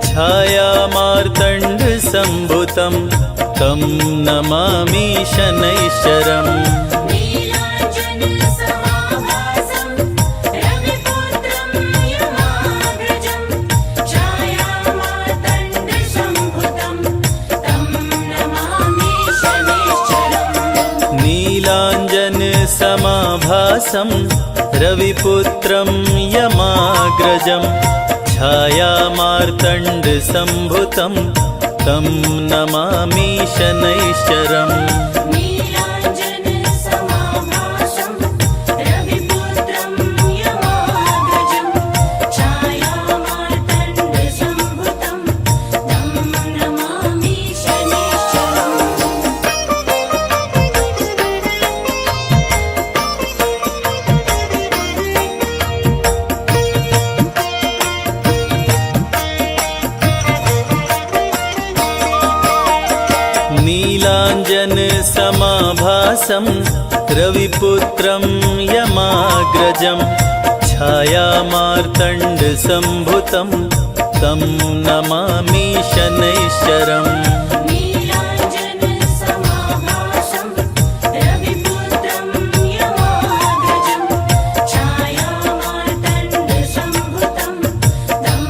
छायामार्तण्डसम्भुतं तं नमामि शनैश्चरम् नीलाञ्जनसमाभासं रविपुत्रं यमाग्रजं छायामार्तण्डसम्भुतं तं नमामि शनैश्चरम् नीलाञ्जनसमाभासं रविपुत्रं यमाग्रजं छायामार्तण्डसम्भुतं तं नमामि शनैश्चरम् नीलाञ्जनसमाभासं रविपुत्रं यमाग्रजं छायामार्तण्डसम्भुतं तं नमामि शनैश्चरम् नीलाञ्जनसमाभासं रविपुत्रं यमाग्रजं छायामार्तण्डसम्भुतं तं नमामि शनैश्चरम् नीलाञ्जनसमाभासं रविपुत्रं यमाग्रजं छायामार्तण्डसम्भुतं तं नमामि शनैश्चरम् नीलाञ्जनसमाभासं रविपुत्रं यमाग्रजं छायामार्तण्डसम्भुतं तं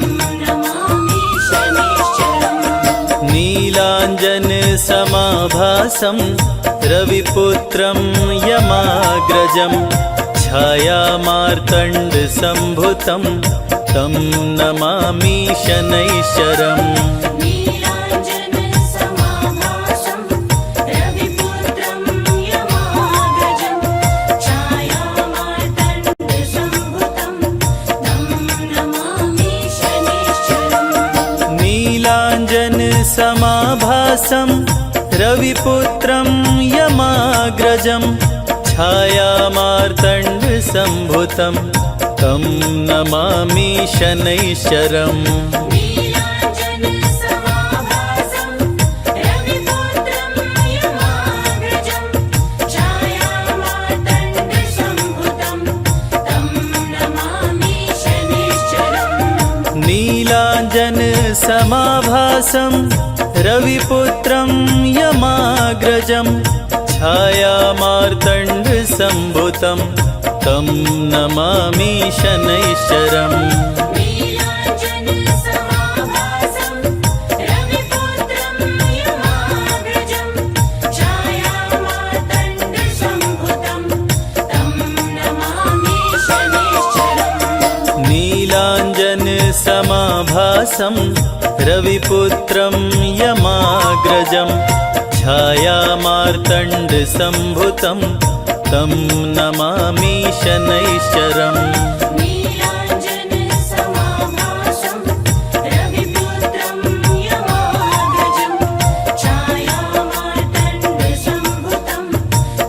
नमामि शनैश्चरम् नीलाञ्जनसमाभासं रविपुत्रं यमाग्रजं छायामार्तण्डसम्भुतं तं नमामि शनैश्चरम् नीलाञ्जनसमाभासं रविपुत्रं यमाग्रजं छायामार्तण्डसम्भुतं तं नमामि शनैश्चरम् समाभासं रविपुत्रं यमाग्रजं छायामार्तण्डसम्भुतं तं नमामि शनैश्चरम्। नीलाञ्जनसमाभासं रविपुत्रं यमाग्रजं छायामार्तण्डसम्भुतं तं नमामि शनैश्चरम्। नीलाञ्जनसमाभासं रविपुत्रं यमाग्रजं छायामार्तण्डसम्भुतं तं नमामि शनैश्चरम्। नीलाञ्जनसमाभासं रविपुत्रं यमाग्रजं छायामार्तण्डसम्भुतं तं नमामि शनैश्चरम्। नीलाञ्जनसमाभासं रविपुत्रं यमाग्रजं छायामार्तण्डसम्भुतं तं नमामि शनैश्चरम्। नीलाञ्जनसमाभासं रविपुत्रं यमाग्रजं छायामार्तण्डसम्भुतं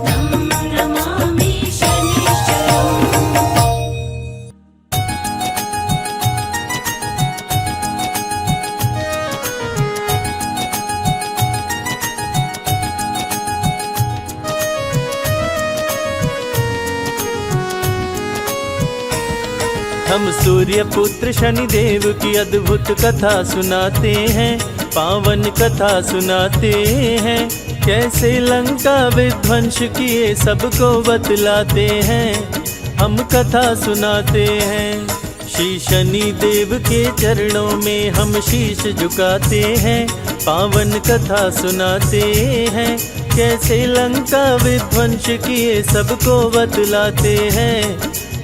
तं नमामि शनैश्चरम्। हम सूर्य पुत्र शनिदेव की अद्भुत कथा सुनाते हैं, पावन कथा सुनाते हैं। कैसे लंका विध्वंस किए सबको बतलाते हैं, हम कथा सुनाते हैं। श्री शनि देव के चरणों में हम शीश झुकाते हैं, पावन कथा सुनाते हैं। कैसे लंका विध्वंस किए सबको बतलाते हैं,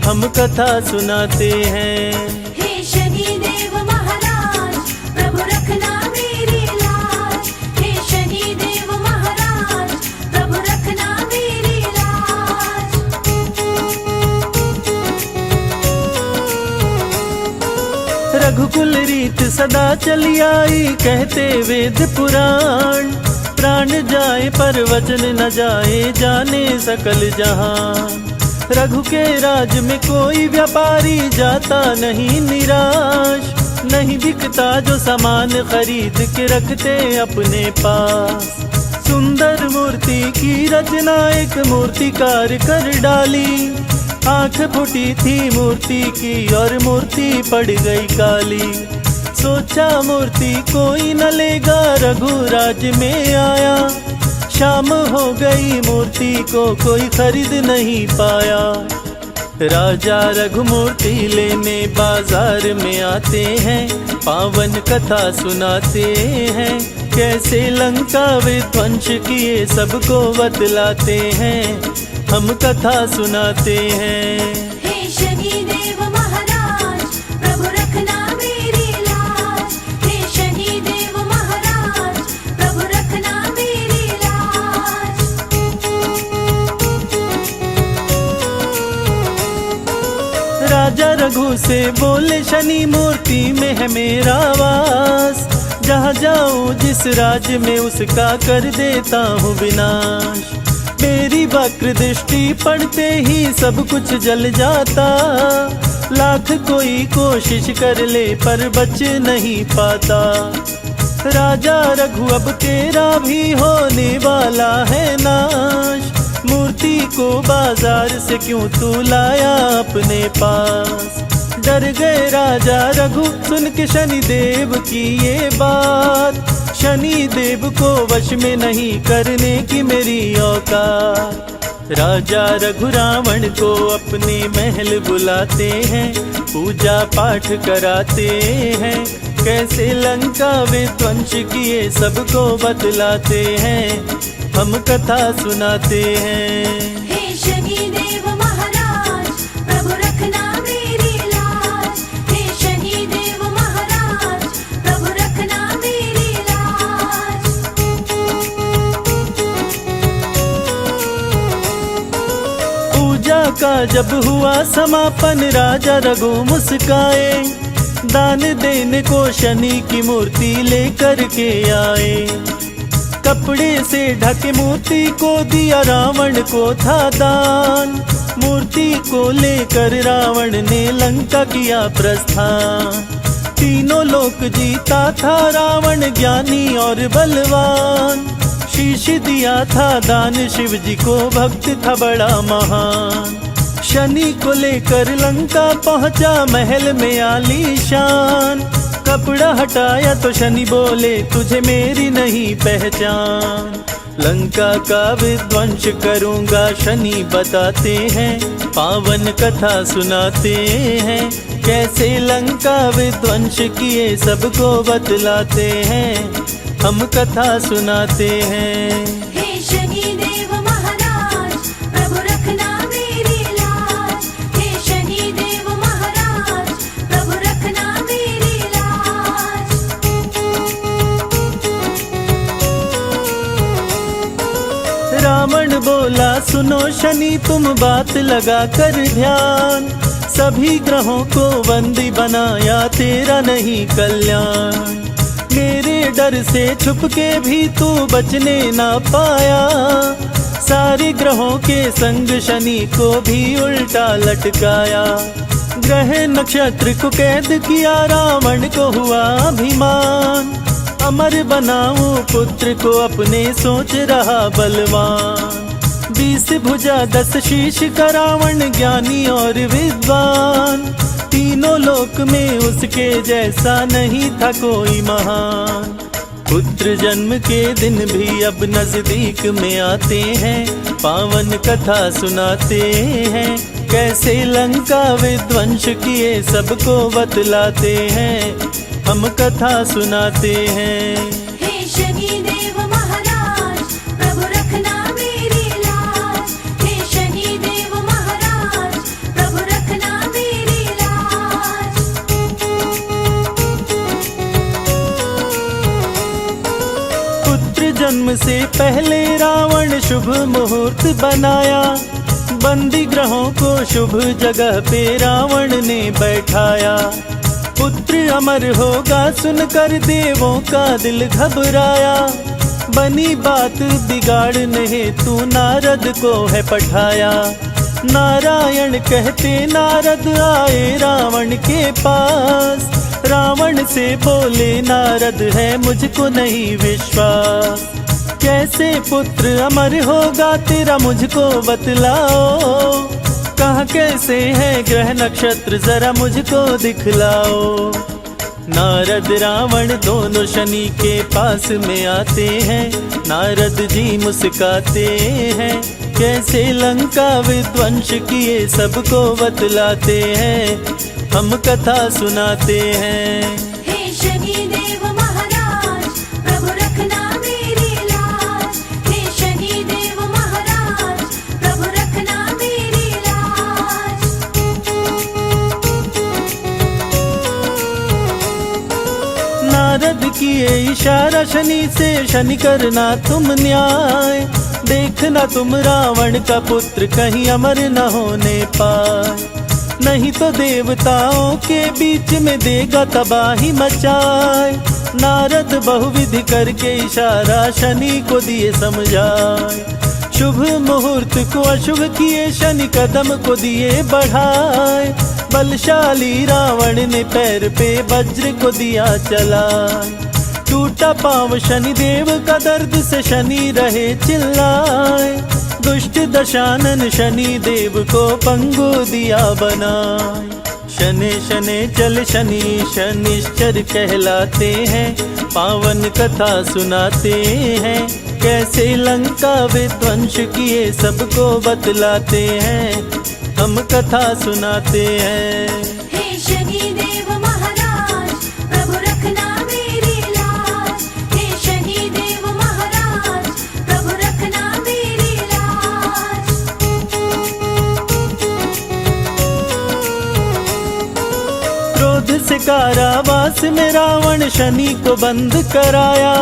हम कथा सुनाते हैं। हे शनिदेव महाराज प्रभु रखना मेरी लाज। हे शनिदेव महाराज प्रभु रखना मेरी लाज। रघुकुल रीत सदा चली आई, कहते वेद पुराण। प्राण जाए पर वचन न जाए, जाने सकल जहान। रघु के राज में कोई व्यापारी जाता नहीं निराश। नहीं बिकता जो सामान खरीद के रखते अपने पास। सुंदर मूर्ति की रचना एक मूर्तिकार कर डाली। आंख फूटी थी मूर्ति की और मूर्ति पड़ गई काली। सोचा मूर्ति कोई न लेगा, रघुराज में आया। शाम हो गई मूर्ति को कोई खरीद नहीं पाया। राजा रघु मूर्ति लेने बाजार में आते हैं, पावन कथा सुनाते हैं। कैसे लंका विध्वंस किए सबको बतलाते हैं, हम कथा सुनाते हैं। हे शनिदेव महाराज प्रभु रखना मेरी लाज। हे शनिदेव महाराज प्रभु रखना मेरी लाज। राजा रघु से बोले शनि मूर्ति में है मेरा वास। जहाँ जाऊँ जिस राज्य में उसका कर देता हूँ विनाश। मेरी वक्र दृष्टि पड़ते ही सब कुछ जल जाता। लाख कोई कोशिश कर ले पर बच नहीं पाता। राजा रघु अब तेरा भी होने वाला है नाश। मूर्ति को बाजार से क्यों तू लाया अपने पास। डर गए राजा रघु सुन के शनिदेव की ये बात। शनिदेव को वश में नहीं करने की मेरी औकात। राजा रघु रावण को अपने महल बुलाते हैं, पूजा पाठ कराते हैं। कैसे लंका विध्वंस किए सबको बतलाते हैं, हम कथा सुनाते हैं। हे शनिदेव महाराज प्रभु रखना मेरी लाज। हे शनिदेव महाराज प्रभु रखना मेरी लाज। पूजा का जब हुआ समापन, राजा रघु मुस्काए। दान देने को शनि की मूर्ति लेकर के आए। कपड़े से ढके मूर्ति को दिया रावण को था दान। मूर्ति को लेकर रावण ने लंका किया प्रस्थान। तीनों लोक जीता था रावण ज्ञानी और बलवान। शीश दिया था दान शिव जी को, भक्त था बड़ा महान। शनि को लेकर लंका पहुंचा महल में आलीशान। कपड़ा हटाया तो शनि बोले तुझे मेरी नहीं पहचान। लंका का विध्वंस करूंगा शनि बताते हैं, पावन कथा सुनाते हैं। कैसे लंका विध्वंस किए सबको बतलाते हैं, हम कथा सुनाते हैं। हे शनि देव महाराज, प्रभु रखना मेरी लाज। हे शनि देव महाराज, प्रभु रखना मेरी लाज। रावण बोला सुनो शनि तुम बात लगा कर ध्यान। सभी ग्रहों को बंदी बनाया तेरा नहीं कल्याण। मेरे डर से छुप के भी तू बचने ना पाया। सारे ग्रहों के संग शनि को भी उल्टा लटकाया। ग्रह नक्षत्र को कैद किया, रावण को हुआ अभिमान। अमर बनाऊं पुत्र को अपने, सोच रहा बलवान। 20 भुजा 10 शीश का रावण ज्ञानी और विद्वान। तीनों लोक में उसके जैसा नहीं था कोई महान। पुत्र जन्म के दिन भी अब नजदीक में आते हैं, पावन कथा सुनाते हैं। कैसे लंका विध्वंस किए सबको बतलाते हैं, हम कथा सुनाते हैं। हे शनि देव महाराज, प्रभु रखना मेरी लाज। हे शनि देव महाराज, प्रभु रखना मेरी लाज। पुत्र जन्म से पहले रावण शुभ मुहूर्त बनाया। बंदी ग्रहों को शुभ जगह पे रावण ने बैठाया। पुत्र अमर होगा सुनकर देवों का दिल घबराया। बनी बात बिगाड़ने हेतु नारद को है पठाया। नारायण कहते नारद आए रावण के पास। रावण से बोले नारद है मुझको नहीं विश्वास। कैसे पुत्र अमर होगा तेरा मुझको बतलाओ। कहाँ कैसे है ग्रह नक्षत्र जरा मुझको दिखलाओ। नारद रावण दोनों शनि के पास में आते हैं। नारद जी मुस्काते हैं। कैसे लंका विध्वंस किए सबको बतलाते हैं, हम कथा सुनाते हैं। हे शनि देव महाराज, प्रभु रखना मेरी लाज। हे शनि देव महाराज, प्रभु रखना मेरी लाज। नारद किए इशारा शनि से, शनि करना तुम न्याय। देखना तुम रावण का पुत्र कहीं अमर न होने पाए। नहीं तो देवताओं के बीच में देगा तबाही मचाए। नारद बहुविधि करके इशारा शनि को दिए समझाए। शुभ मुहूर्त को अशुभ किए शनि कदम को दिए बढ़ाए। बलशाली रावण ने पैर पे वज्र को दिया चलाए। टूटा पांव शनि देव का दर्द से शनि रहे चिल्लाए। दुष्ट दशानन शनि देव को पंगु दिया बनाए। शनि शनि चल शनि शनिश्चर कहलाते हैं। पावन कथा सुनाते हैं। कैसे लंका विध्वंस किए सबको बतलाते हैं, हम कथा सुनाते हैं। हे शनि देव महाराज, प्रभु रखना मेरी लाज। हे शनि देव महाराज, प्रभु रखना मेरी लाज। क्रोध से कारावास में रावण शनि को बंद कराया।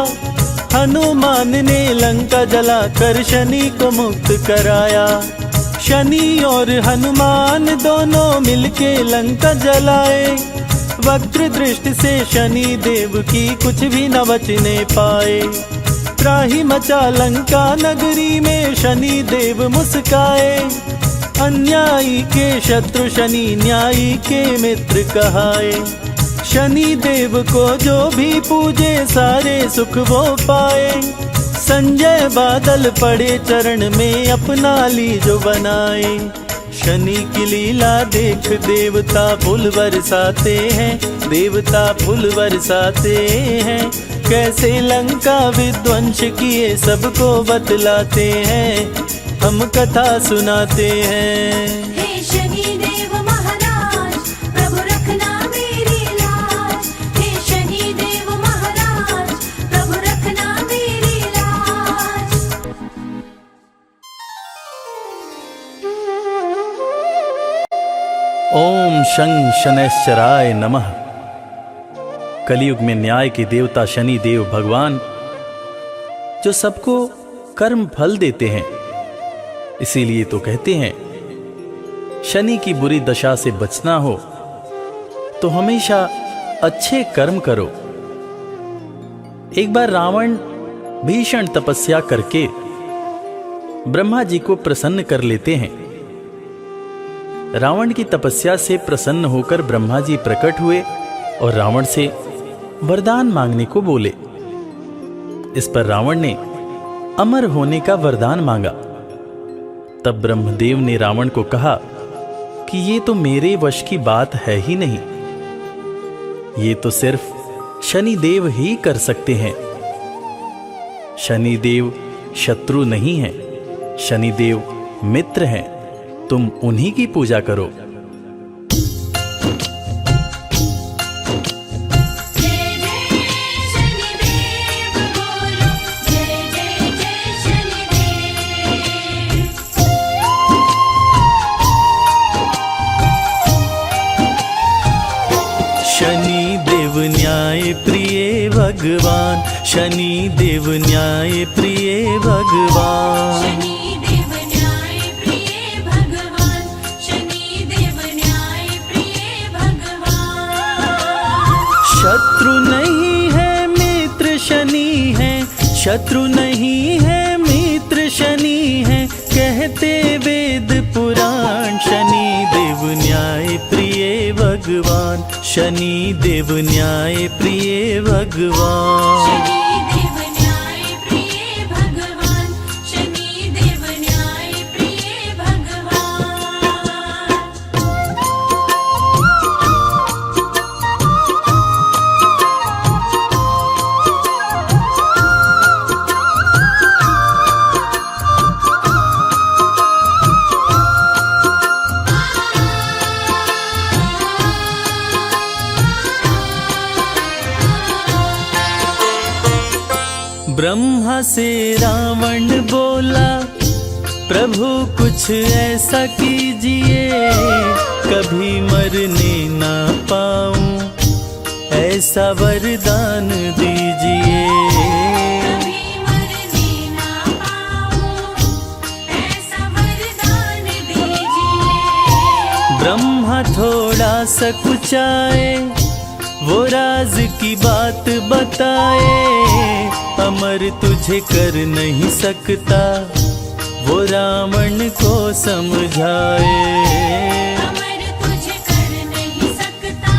हनुमान ने लंका जलाकर शनि को मुक्त कराया। शनि और हनुमान दोनों मिलके लंका जलाए। वक्र दृष्टि से शनि देव की कुछ भी न बचने पाए। त्राहि मचा लंका नगरी में शनि देव मुस्काए। अन्यायी के शत्रु शनि, न्यायी के मित्र कहाए। शनि देव को जो भी पूजे सारे सुख वो पाए। संजय बादल पड़े चरण में अपना ली जो बनाए। शनि की लीला देख देवता फूल बरसाते हैं, देवता फूल बरसाते हैं। कैसे लंका विध्वंस किए सबको बतलाते हैं, हम कथा सुनाते हैं। हे शनि देव महाराज, प्रभु रखना मेरी लाज। हे शनि देव महाराज, प्रभु रखना मेरी लाज। ओम शं शनैश्चराय नमः। कलयुग में न्याय के देवता शनि देव भगवान जो सबको कर्म फल देते हैं, इसीलिए तो कहते हैं शनि की बुरी दशा से बचना हो तो हमेशा अच्छे कर्म करो। एक बार रावण भीषण तपस्या करके ब्रह्मा जी को प्रसन्न कर लेते हैं। रावण की तपस्या से प्रसन्न होकर ब्रह्मा जी प्रकट हुए और रावण से वरदान मांगने को बोले। इस पर रावण ने अमर होने का वरदान मांगा। तब ब्रह्मदेव ने रावण को कहा कि ये तो मेरे वश की बात है ही नहीं, ये तो सिर्फ शनिदेव ही कर सकते हैं। शनिदेव शत्रु नहीं है, शनिदेव मित्र हैं, तुम उन्हीं की पूजा करो। जय जय शनिदेव बोलो, जय जय जय शनिदेव। शनि देव न्याय प्रिय भगवान, शनि देव न्याय प्रिय भगवान। शनि देव न्याय प्रिय भगवान, शनि देव न्याय प्रिय भगवान। शत्रु नहीं है मित्र शनि है, शत्रु नहीं है मित्र शनि है, कहते वेद पुराण। शनि देव न्याय प्रिय भगवान, शनि देव न्याय प्रिय भगवान। शनि देव न्याय प्रिय भगवान, शनि देव न्याय प्रिय भगवान। ब्रह्मा से रावण बोला, प्रभु कुछ ऐसा कीजिए, कभी मरने ना पाऊं, ऐसा वरदान दीजिए। कभी मरने ना पाऊं, ऐसा वरदान दीजिए। ब्रह्मा थोड़ा सा कुचाए, वो राज की बात बताए। अमर तुझे कर नहीं सकता, वो रावण को समझाए। अमर तुझे कर नहीं सकता,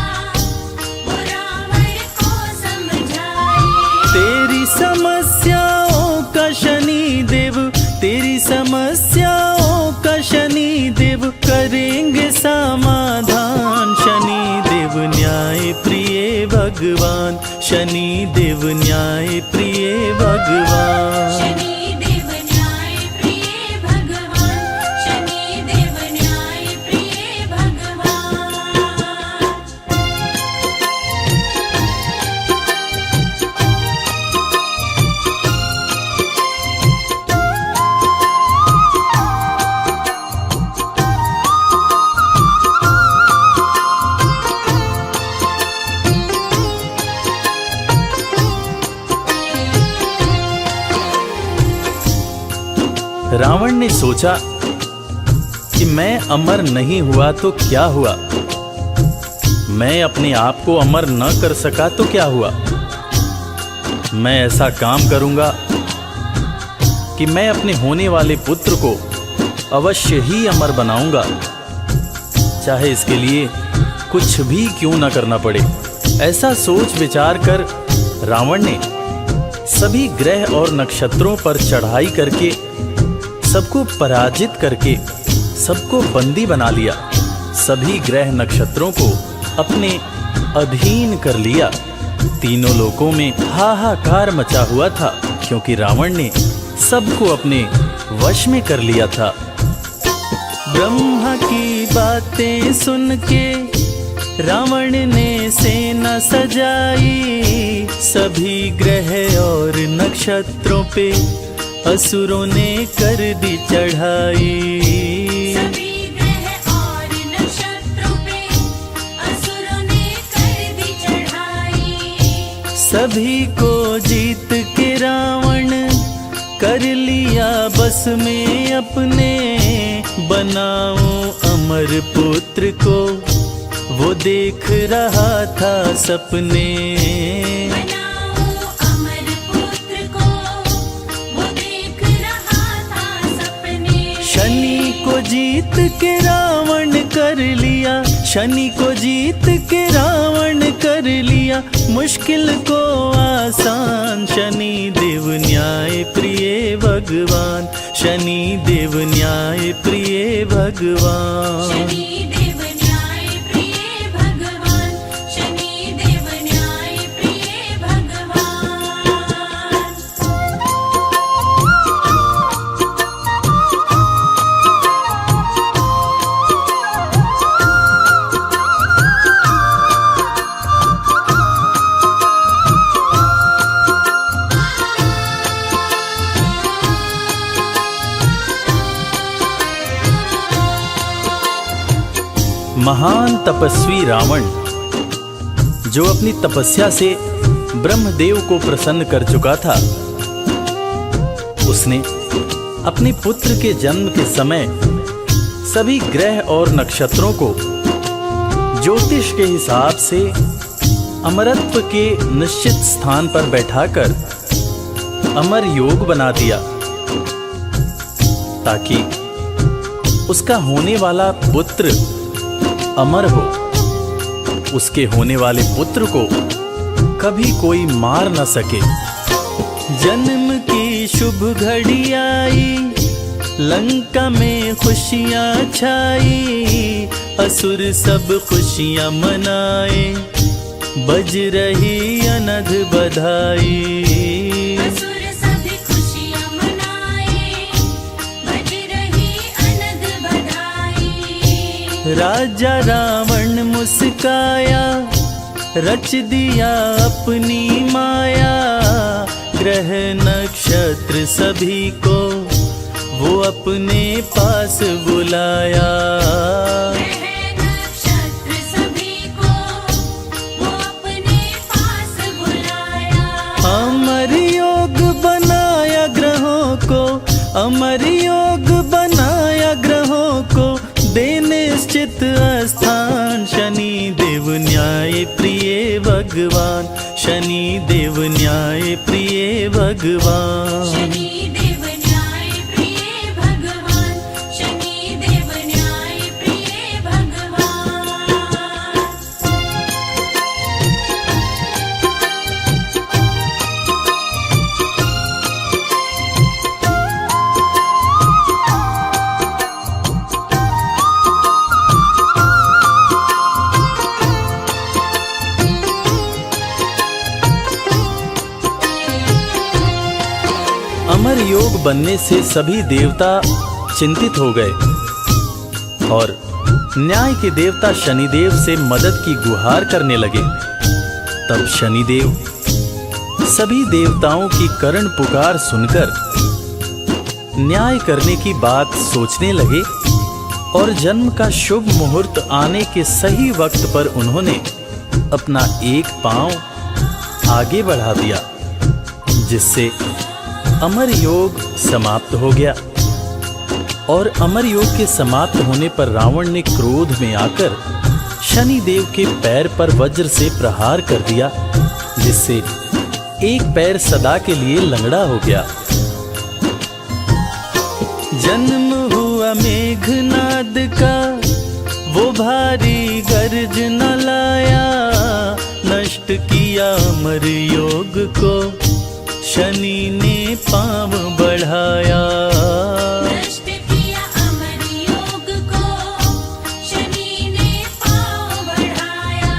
वो रावण को समझाए। तेरी समस्याओं का शनि देव, तेरी समस्याओं का शनि देव करेंगे समाधान। शनि देव न्याय प्रिय भगवान, शनि देव न्याय प्रिय भगवान। शनि देव न्याय प्रिय भगवान, शनि देव न्याय प्रिय भगवान। रावण ने सोचा कि मैं अमर नहीं हुआ तो क्या हुआ, मैं अपने आप को अमर न कर सका तो क्या हुआ? मैं ऐसा काम करूंगा कि मैं अपने होने वाले पुत्र को अवश्य ही अमर बनाऊंगा, चाहे इसके लिए कुछ भी क्यों न करना पड़े। ऐसा सोच विचार कर रावण ने सभी ग्रह और नक्षत्रों पर चढ़ाई करके सबको पराजित करके सबको बंदी बना लिया। सभी ग्रह नक्षत्रों को अपने अधीन कर लिया। तीनों लोकों में हाहाकार मचा हुआ था, क्योंकि रावण ने सबको अपने वश में कर लिया था। ब्रह्मा की बातें सुन के रावण ने सेना सजाई। सभी ग्रह और नक्षत्रों पे असुरों ने कर दी चढ़ाई। सभी ग्रह और नक्षत्रों पे असुरों ने कर दी चढ़ाई। सभी को जीत के रावण कर लिया बस में अपने। बनाऊं अमर पुत्र को वो देख रहा था सपने। बनाऊं अमर पुत्र को वो देख रहा था सपने। शनि को जीत के रावण कर लिया, शनि को जीत के रावण कर लिया मुश्किल को आसान। शनि देव न्याय प्रिय भगवान, शनि देव न्याय प्रिय भगवान। शनि देव न्याय प्रिय भगवान, शनि देव न्याय प्रिय भगवान। महान तपस्वी रावण, जो अपनी तपस्या से ब्रह्मदेव को प्रसन्न कर चुका था, उसने अपने पुत्र के जन्म के समय सभी ग्रह और नक्षत्रों को ज्योतिष के हिसाब से अमरत्व के निश्चित स्थान पर बैठाकर अमर योग बना दिया, ताकि उसका होने वाला पुत्र अमर हो। उसके होने वाले पुत्र को कभी कोई मार न सके। जन्म की शुभ घड़ी आई, लंका में खुशियां छाई। असुर सब खुशियां मनाए, बज रही अनघ बधाई। असुर सभी खुशियां मनाए, बज रही अनघ बधाई। राजा रावण मुस्काया, रच दिया अपनी माया। ग्रह नक्षत्र सभी को वो अपने पास बुलाया। ग्रह नक्षत्र सभी को वो अपने पास बुलाया। अमर योग बनाया ग्रहों को, अमर योग बनाया ग्रहों को, दे निश्चित स्थान। शनि देव न्याय प्रिय भगवान, शनि देव न्याय प्रिय भगवान। शनि देव न्याय प्रिय भगवान, शनि देव न्याय प्रिय भगवान। अमर योग बनने से सभी देवता चिंतित हो गए और न्याय के देवता शनिदेव से मदद की गुहार करने लगे। तब शनिदेव सभी देवताओं की करण पुकार सुनकर न्याय करने की बात सोचने लगे और जन्म का शुभ मुहूर्त आने के सही वक्त पर उन्होंने अपना एक पांव आगे बढ़ा दिया, जिससे अमर योग समाप्त हो गया। और अमर योग के समाप्त होने पर रावण ने क्रोध में आकर शनि देव के पैर पर वज्र से प्रहार कर दिया, जिससे एक पैर सदा के लिए लंगड़ा हो गया। जन्म हुआ मेघनाद का, वो भारी गर्जना लाया, नष्ट किया अमर योग को, शनि ने पांव बढ़ाया। नष्ट किया अमर योग को, शनि ने पांव बढ़ाया।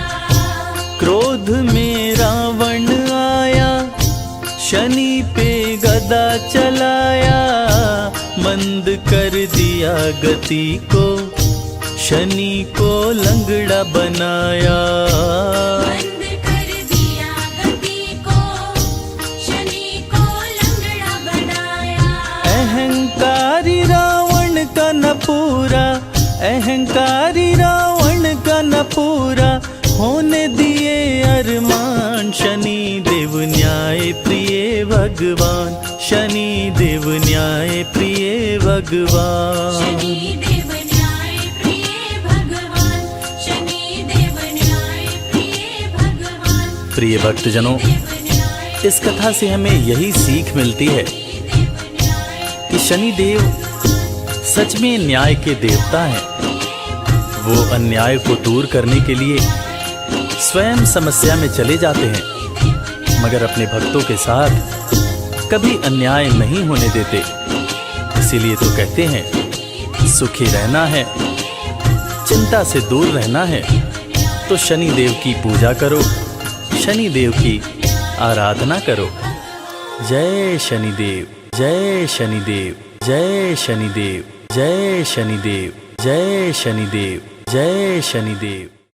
क्रोध में रावण आया, शनि पे गदा चलाया, मंद कर दिया गति को, शनि को लंगड़ा बनाया। बंद कर दिया गति को, शनि को लंगड़ा बनाया। अहंकारी रावण का न पूरा, अहंकारी रावण का न पूरा, होने दिए अरमान। शनि देव न्याय प्रिय भगवान, शनि देव न्याय प्रिय भगवान। शनि देव न्याय प्रिय भगवान, शनि देव न्याय प्रिय भगवान। प्रिय भक्तजनों, इस कथा से हमें यही सीख मिलती है कि शनि देव सच में न्याय के देवता हैं। वो अन्याय को दूर करने के लिए स्वयं समस्या में चले जाते हैं, मगर अपने भक्तों के साथ कभी अन्याय नहीं होने देते। इसीलिए तो कहते हैं सुखी रहना है, चिंता से दूर रहना है, तो शनि देव की पूजा करो, शनि देव की आराधना करो। जय शनिदेव, जय शनिदेव, जय शनिदेव, जय शनिदेव, जय शनिदेव, जय शनिदेव।